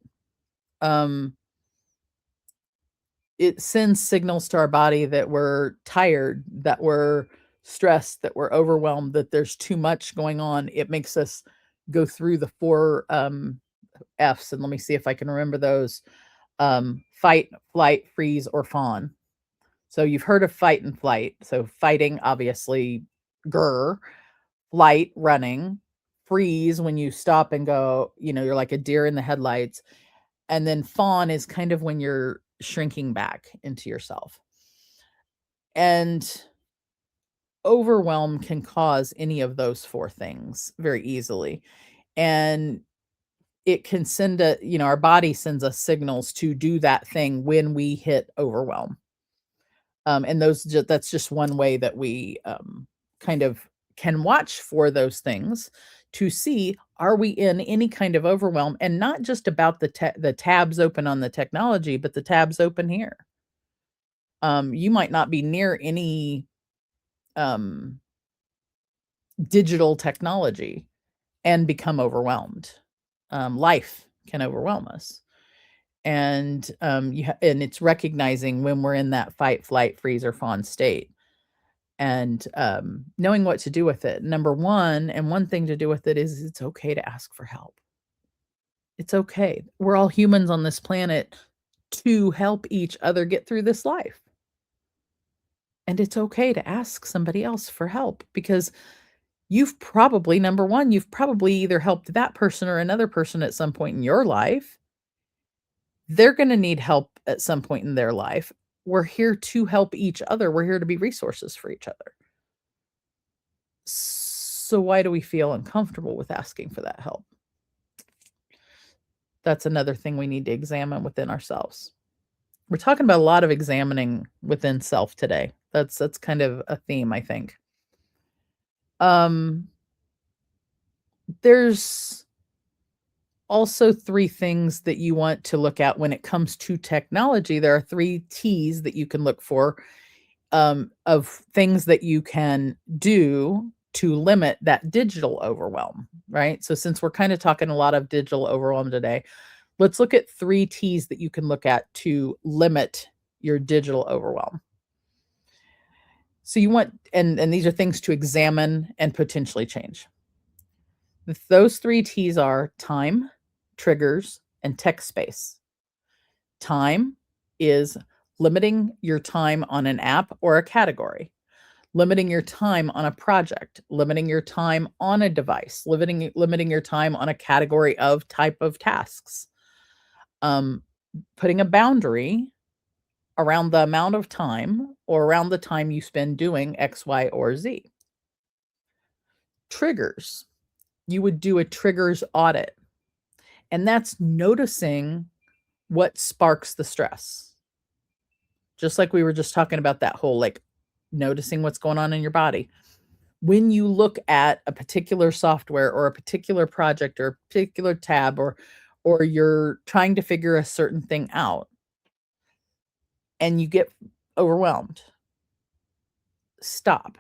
It sends signals to our body that we're tired, that we're stressed, that we're overwhelmed, that there's too much going on. It makes us go through the 4 F's, and let me see if I can remember those. Fight, flight, freeze, or fawn. So you've heard of fight and flight. So fighting, obviously, grr. Flight, running. Freeze, when you stop and go, you're like a deer in the headlights. And then fawn is kind of when you're shrinking back into yourself. And overwhelm can cause any of those 4 things very easily. And it can send our body sends us signals to do that thing when we hit overwhelm. And that's just one way that we kind of can watch for those things to see, are we in any kind of overwhelm, and not just about the tabs open on the technology, but the tabs open here. You might not be near any digital technology and become overwhelmed. Life can overwhelm us. And and it's recognizing when we're in that fight, flight, freeze, or fawn state, and knowing what to do with it. Number one, and one thing to do with it is it's okay to ask for help. It's okay. We're all humans on this planet to help each other get through this life. And it's okay to ask somebody else for help, because number one, you've probably either helped that person or another person at some point in your life. They're going to need help at some point in their life. We're here to help each other. We're here to be resources for each other. So why do we feel uncomfortable with asking for that help? That's another thing we need to examine within ourselves. We're talking about a lot of examining within self today. That's kind of a theme, I think. There's also 3 things that you want to look at when it comes to technology. There are 3 T's that you can look for of things that you can do to limit that digital overwhelm, right? So since we're kind of talking a lot of digital overwhelm today, let's look at 3 T's that you can look at to limit your digital overwhelm. So you want, and these are things to examine and potentially change. Those 3 T's are time, triggers, and tech space. Time is limiting your time on an app or a category, limiting your time on a project, limiting your time on a device, limiting your time on a category of type of tasks, putting a boundary around the amount of time or around the time you spend doing X, Y, or Z. Triggers. You would do a triggers audit. And that's noticing what sparks the stress. Just like we were just talking about that whole like noticing what's going on in your body. When you look at a particular software or a particular project or a particular tab, or you're trying to figure a certain thing out and you get overwhelmed, stop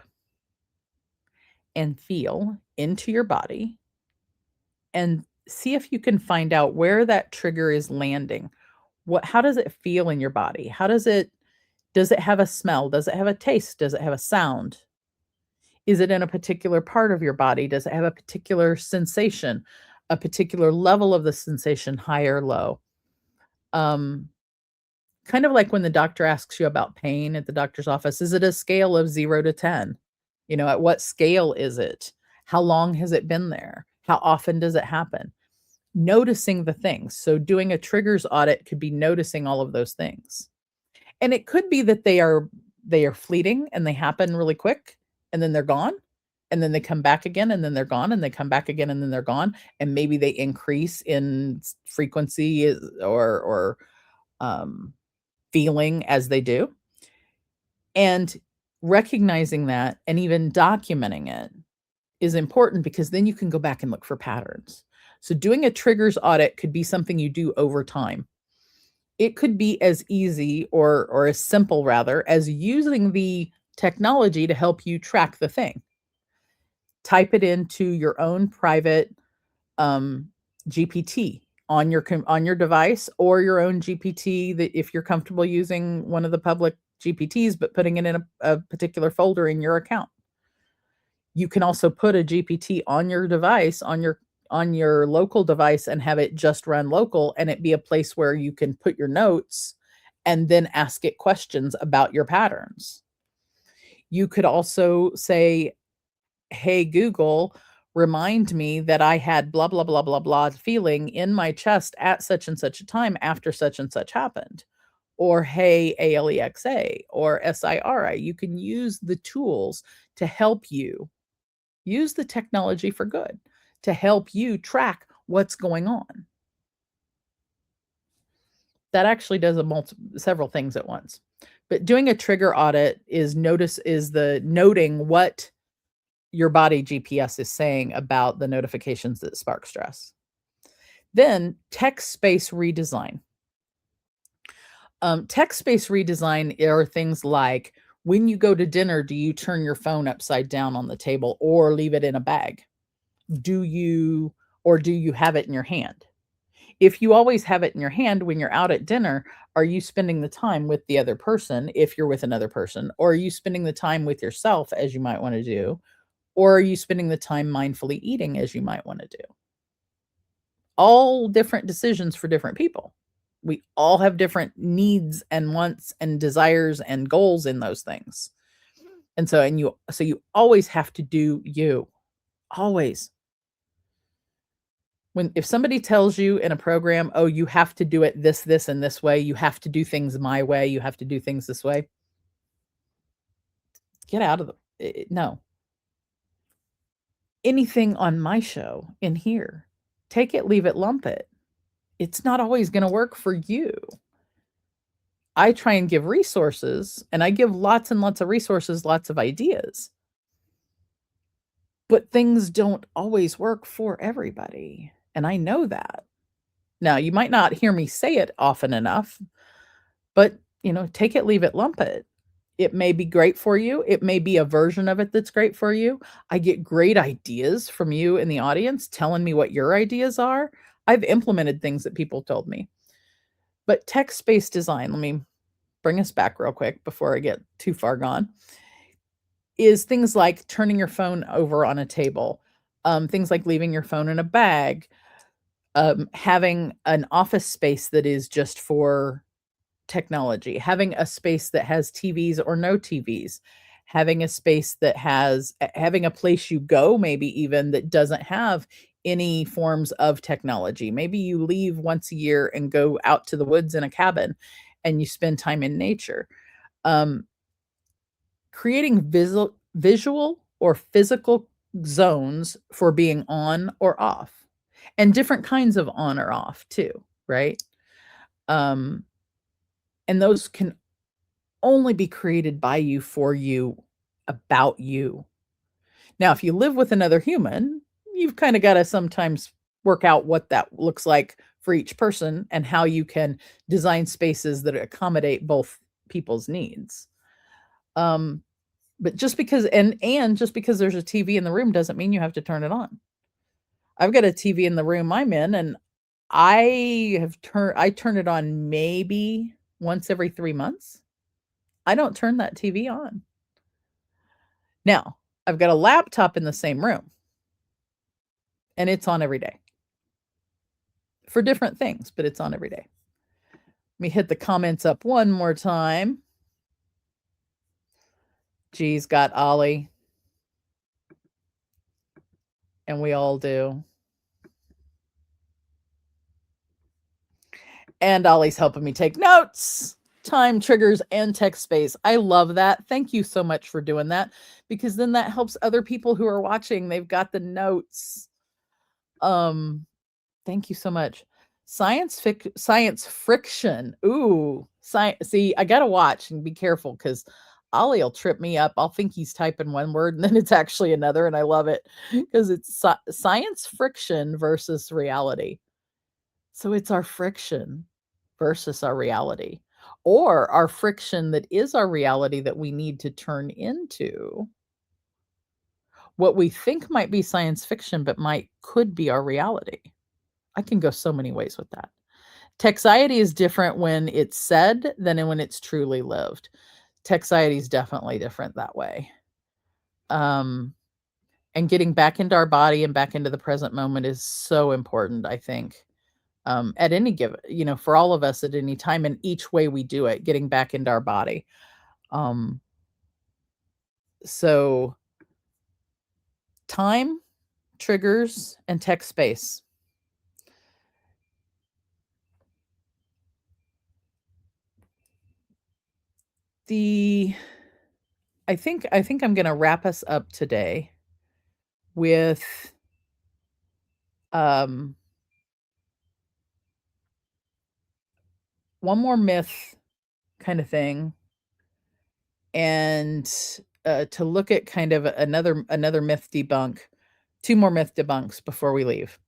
and feel into your body and see if you can find out where that trigger is landing. How does it feel in your body? Does it have a smell? Does it have a taste? Does it have a sound? Is it in a particular part of your body? Does it have a particular sensation, a particular level of the sensation, high or low? Kind of like when the doctor asks you about pain at the doctor's office, is it a scale of 0 to 10? At what scale is it? How long has it been there? How often does it happen? Noticing the things. So doing a triggers audit could be noticing all of those things. And it could be that they are fleeting and they happen really quick and then they're gone and then they come back again and then they're gone and they come back again and then they're gone, and maybe they increase in frequency or feeling as they do. And recognizing that and even documenting it is important, because then you can go back and look for patterns. So doing a triggers audit could be something you do over time. It could be as easy or as simple rather as using the technology to help you track the thing. Type it into your own private GPT on your device, or your own GPT, that if you're comfortable using one of the public GPTs, but putting it in a particular folder in your account. You can also put a GPT on your device, on your local device, and have it just run local, and it be a place where you can put your notes and then ask it questions about your patterns. You could also say, hey, Google, remind me that I had blah, blah, blah, blah, blah feeling in my chest at such and such a time after such and such happened. Or, hey, ALEXA or SIRI. You can use the tools to help you. Use the technology for good to help you track what's going on. That actually does several things at once. But doing a trigger audit is noting what your body GPS is saying about the notifications that spark stress. Then text space redesign. Text space redesign are things like, when you go to dinner, do you turn your phone upside down on the table or leave it in a bag? Do you have it in your hand? If you always have it in your hand when you're out at dinner, are you spending the time with the other person if you're with another person? Or are you spending the time with yourself, as you might want to do? Or are you spending the time mindfully eating, as you might want to do? All different decisions for different people. We all have different needs and wants and desires and goals in those things. And so you always have to do you. Always. If somebody tells you in a program, oh, you have to do it this, and this way, you have to do things my way, you have to do things this way, get out of no. Anything on my show in here, take it, leave it, lump it. It's not always going to work for you. I try and give resources, and I give lots and lots of resources, lots of ideas. But things don't always work for everybody. And I know that. Now, you might not hear me say it often enough, but, take it, leave it, lump it. It may be great for you. It may be a version of it that's great for you. I get great ideas from you in the audience telling me what your ideas are. I've implemented things that people told me. But text space design, let me bring us back real quick before I get too far gone, is things like turning your phone over on a table, things like leaving your phone in a bag, having an office space that is just for technology, having a space that has TVs or no TVs, having a space that having a place you go, maybe even that doesn't have any forms of technology. Maybe you leave once a year and go out to the woods in a cabin and you spend time in nature. Creating visual or physical zones for being on or off. and different kinds of on or off too, right? And those can only be created by you, for you, about you. Now, if you live with another human, you've kind of got to sometimes work out what that looks like for each person and how you can design spaces that accommodate both people's needs. But just because just because there's a TV in the room doesn't mean you have to turn it on. I've got a TV in the room I'm in, and I turn it on maybe once every 3 months. I don't turn that TV on. Now, I've got a laptop in the same room, and it's on every day for different things, but it's on every day. Let me hit the comments up one more time. G's got Ollie, and we all do. And Ollie's helping me take notes. Time, triggers, and text space. I love that. Thank you so much for doing that, because then that helps other people who are watching. They've got the notes. Thank you so much. Science friction. Ooh, see, I gotta watch and be careful, because Ollie will trip me up. I'll think he's typing one word and then it's actually another, and I love it because it's science friction versus reality. So it's our friction versus our reality, or our friction that is our reality that we need to turn into what we think might be science fiction, but could be our reality. I can go so many ways with that. Techxiety is different when it's said than when it's truly lived. Techxiety is definitely different that way. And getting back into our body and back into the present moment is so important, I think. At any given, for all of us at any time, and each way we do it, getting back into our body. So time, triggers, and text space. I think I'm going to wrap us up today with one more myth kind of thing, and to look at kind of another myth debunk, 2 more myth debunks before we leave.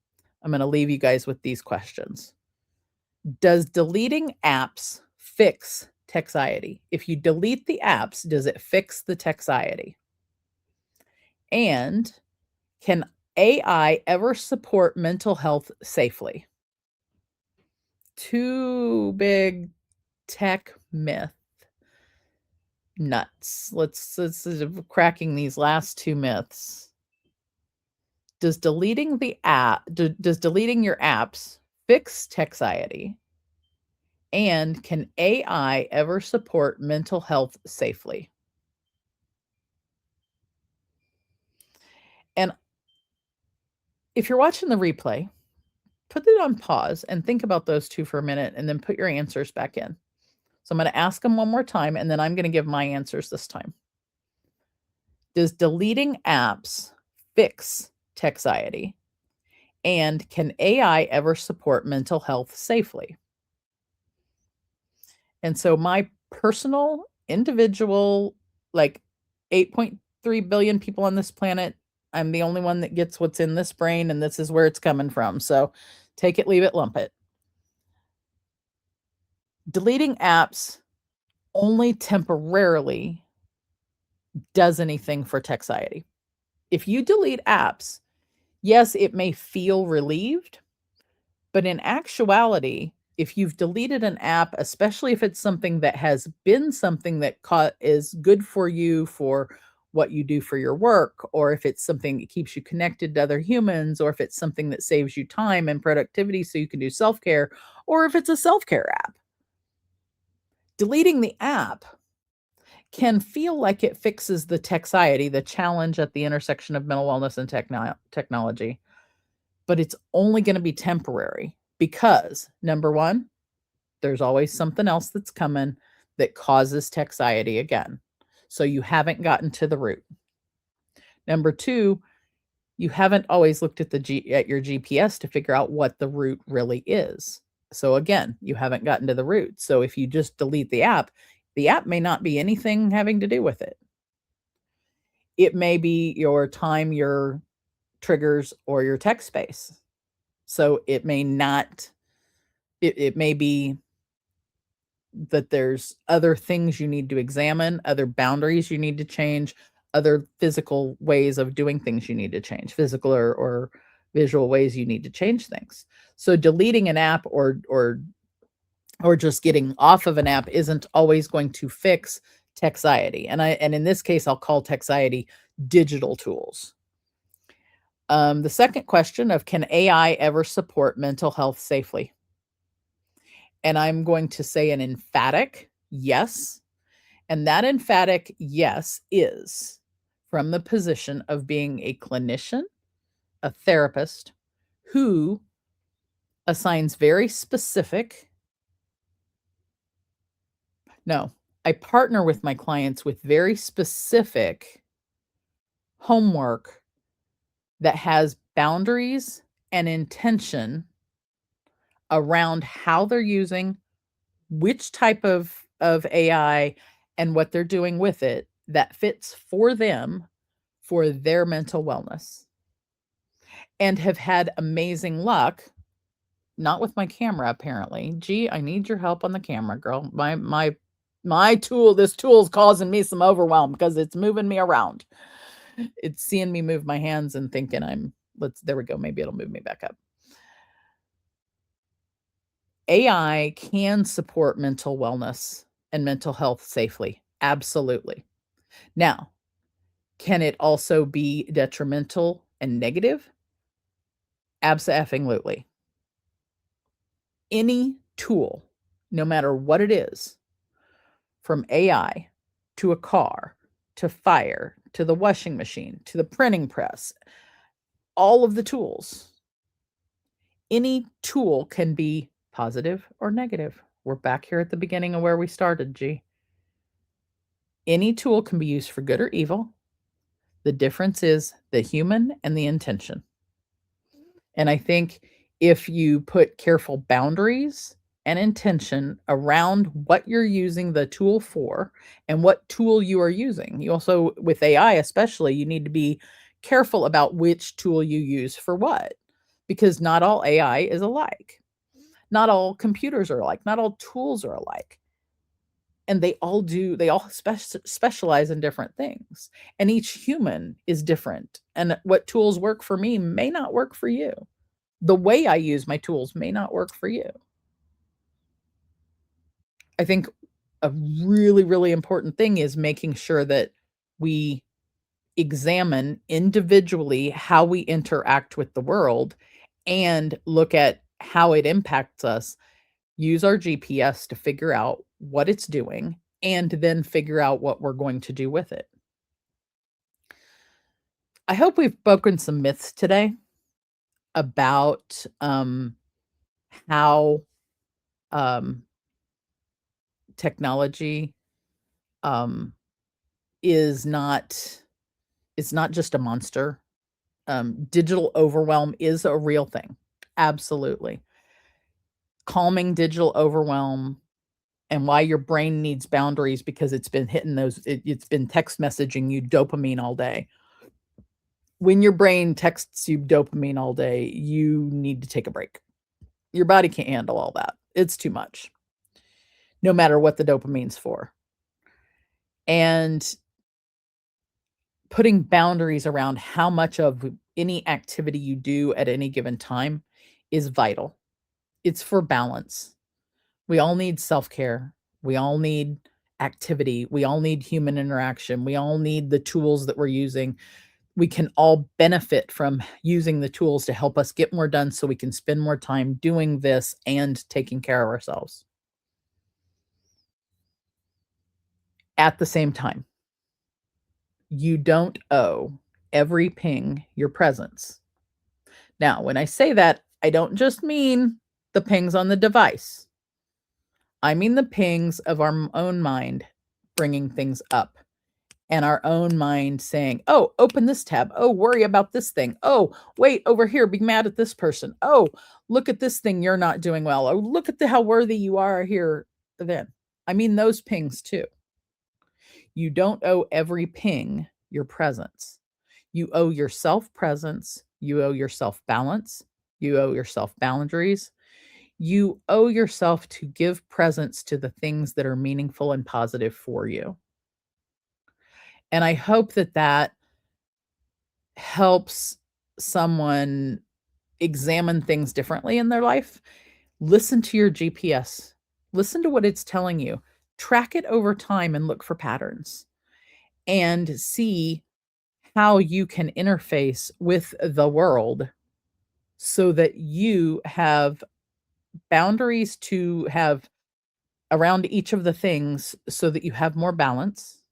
I'm going to leave you guys with these questions. Does deleting apps fix Techxiety? If you delete the apps, does it fix the Techxiety? And can AI ever support mental health safely? 2 big tech myth nuts. Let's cracking these last 2 myths. Does deleting your apps fix Techxiety? And can AI ever support mental health safely? And if you're watching the replay, put it on pause and think about those 2 for a minute, and then put your answers back in. So I'm going to ask them one more time, and then I'm going to give my answers this time. Does deleting apps fix Techxiety? And can AI ever support mental health safely? And so my personal, individual, 8.3 billion people on this planet, I'm the only one that gets what's in this brain, and this is where it's coming from. So take it, leave it, lump it. Deleting apps only temporarily does anything for Techxiety. If you delete apps, yes, it may feel relieved, but in actuality, if you've deleted an app, especially if it's something that has been something that is good for you for what you do for your work, or if it's something that keeps you connected to other humans, or if it's something that saves you time and productivity so you can do self-care, or if it's a self-care app, deleting the app can feel like it fixes the Techxiety, the challenge at the intersection of mental wellness and technology. But it's only going to be temporary, because number 1, there's always something else that's coming that causes Techxiety again. So you haven't gotten to the root. Number 2, you haven't always looked at at your GPS to figure out what the route really is. So again, you haven't gotten to the root. So if you just delete the app may not be anything having to do with it. It may be your time, your triggers, or your text space. So it may not, it may be that there's other things you need to examine, other boundaries you need to change, other physical ways of doing things you need to change, physical or visual ways you need to change things. So deleting an app or just getting off of an app isn't always going to fix Techxiety. And in this case, I'll call Techxiety digital tools. The second question of, can AI ever support mental health safely? And I'm going to say an emphatic yes. And that emphatic yes is from the position of being a clinician, a therapist who assigns very specific. No, I partner with my clients with very specific homework that has boundaries and intention around how they're using which type of AI and what they're doing with it that fits for them for their mental wellness, and have had amazing luck. Not with my camera, apparently. Gee, I need your help on the camera, girl. My tool, this tool is causing me some overwhelm because it's moving me around. It's seeing me move my hands and thinking there we go. Maybe it'll move me back up. AI can support mental wellness and mental health safely. Absolutely. Now, can it also be detrimental and negative? Abso-effing-lutely. Any tool, no matter what it is, from AI to a car, to fire, to the washing machine, to the printing press, all of the tools, any tool can be positive or negative. We're back here at the beginning of where we started, G. Any tool can be used for good or evil. The difference is the human and the intention. And I think if you put careful boundaries and intention around what you're using the tool for and what tool you are using, you also, with AI especially, you need to be careful about which tool you use for what, because not all AI is alike. Not all computers are alike. Not all tools are alike. And they all specialize in different things. And each human is different. And what tools work for me may not work for you. The way I use my tools may not work for you. I think a really, really important thing is making sure that we examine individually how we interact with the world and look at how it impacts us. Use our GPS to figure out what it's doing and then figure out what we're going to do with it. I hope we've broken some myths today about how technology is not, it's not just a monster. Digital overwhelm is a real thing. Absolutely. Calming digital overwhelm and why your brain needs boundaries, because it's been hitting it's been text messaging you dopamine all day. When your brain texts you dopamine all day, you need to take a break. Your body can't handle all that. It's too much, no matter what the dopamine's for. And putting boundaries around how much of any activity you do at any given time is vital. It's for balance. We all need self-care. We all need activity. We all need human interaction. We all need the tools that we're using. We can all benefit from using the tools to help us get more done so we can spend more time doing this and taking care of ourselves. At the same time, you don't owe every ping your presence. Now, when I say that, I don't just mean the pings on the device. I mean the pings of our own mind bringing things up. and our own mind saying, oh, open this tab. Oh, worry about this thing. Oh, wait, over here, be mad at this person. Oh, look at this thing you're not doing well. Oh, look at how worthy you are here then. I mean, those pings too. You don't owe every ping your presence. You owe yourself presence. You owe yourself balance. You owe yourself boundaries. You owe yourself to give presence to the things that are meaningful and positive for you. And I hope that helps someone examine things differently in their life. Listen to your GPS. Listen to what it's telling you. Track it over time and look for patterns and see how you can interface with the world so that you have boundaries to have around each of the things so that you have more balance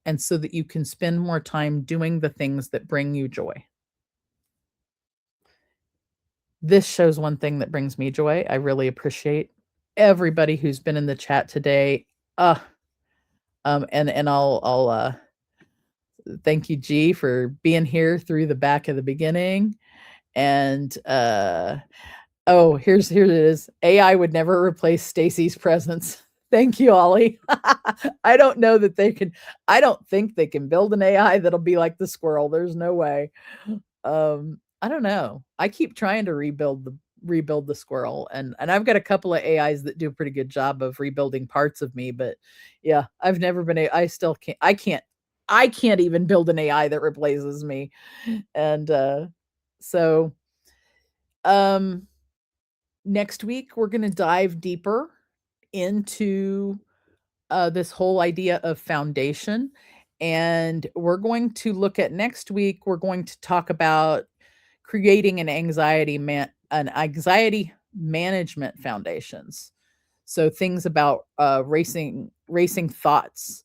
and so that you can spend more time doing the things that bring you joy. This shows one thing that brings me joy. I really appreciate everybody who's been in the chat today. And I'll thank you, G, for being here through the back of the beginning. And oh, here it is. AI would never replace Stacy's presence. Thank you, Ollie. I don't know that they can. I don't think they can build an AI that'll be like the squirrel. There's no way. I don't know. I keep trying to rebuild the squirrel, and I've got a couple of AIs that do a pretty good job of rebuilding parts of me. But yeah, I've never been. I still can't. I can't even build an AI that replaces me. And so next week we're going to dive deeper into this whole idea of foundation, and we're going to look at next week. We're going to talk about creating an anxiety management foundations. So things about racing thoughts,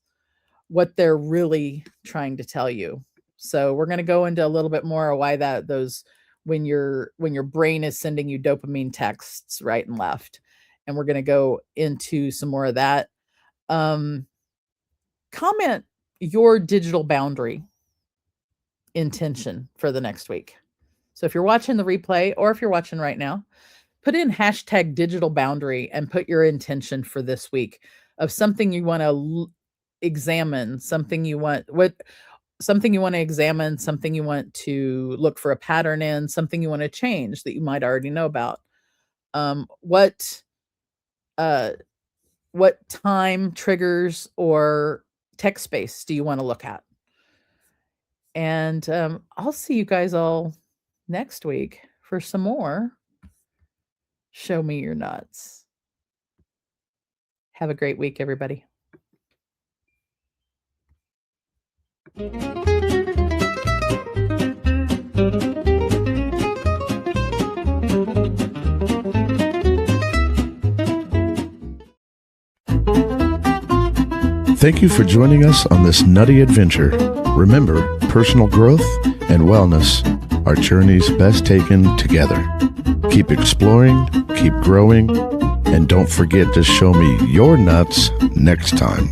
what they're really trying to tell you. So we're going to go into a little bit more of why when your brain is sending you dopamine texts right and left. And we're going to go into some more of that. Comment your digital boundary intention for the next week. So if you're watching the replay or if you're watching right now, put in hashtag digital boundary and put your intention for this week of something you want to examine, something you want to examine, something you want to look for a pattern in, something you want to change that you might already know about. What time triggers or text space do you want to look at? And I'll see you guys all next week for some more Show Me Your Nuts. Have a great week, everybody. Thank you for joining us on this nutty adventure. Remember, personal growth and wellness are journeys best taken together. Keep exploring, keep growing, and don't forget to show me your nuts next time.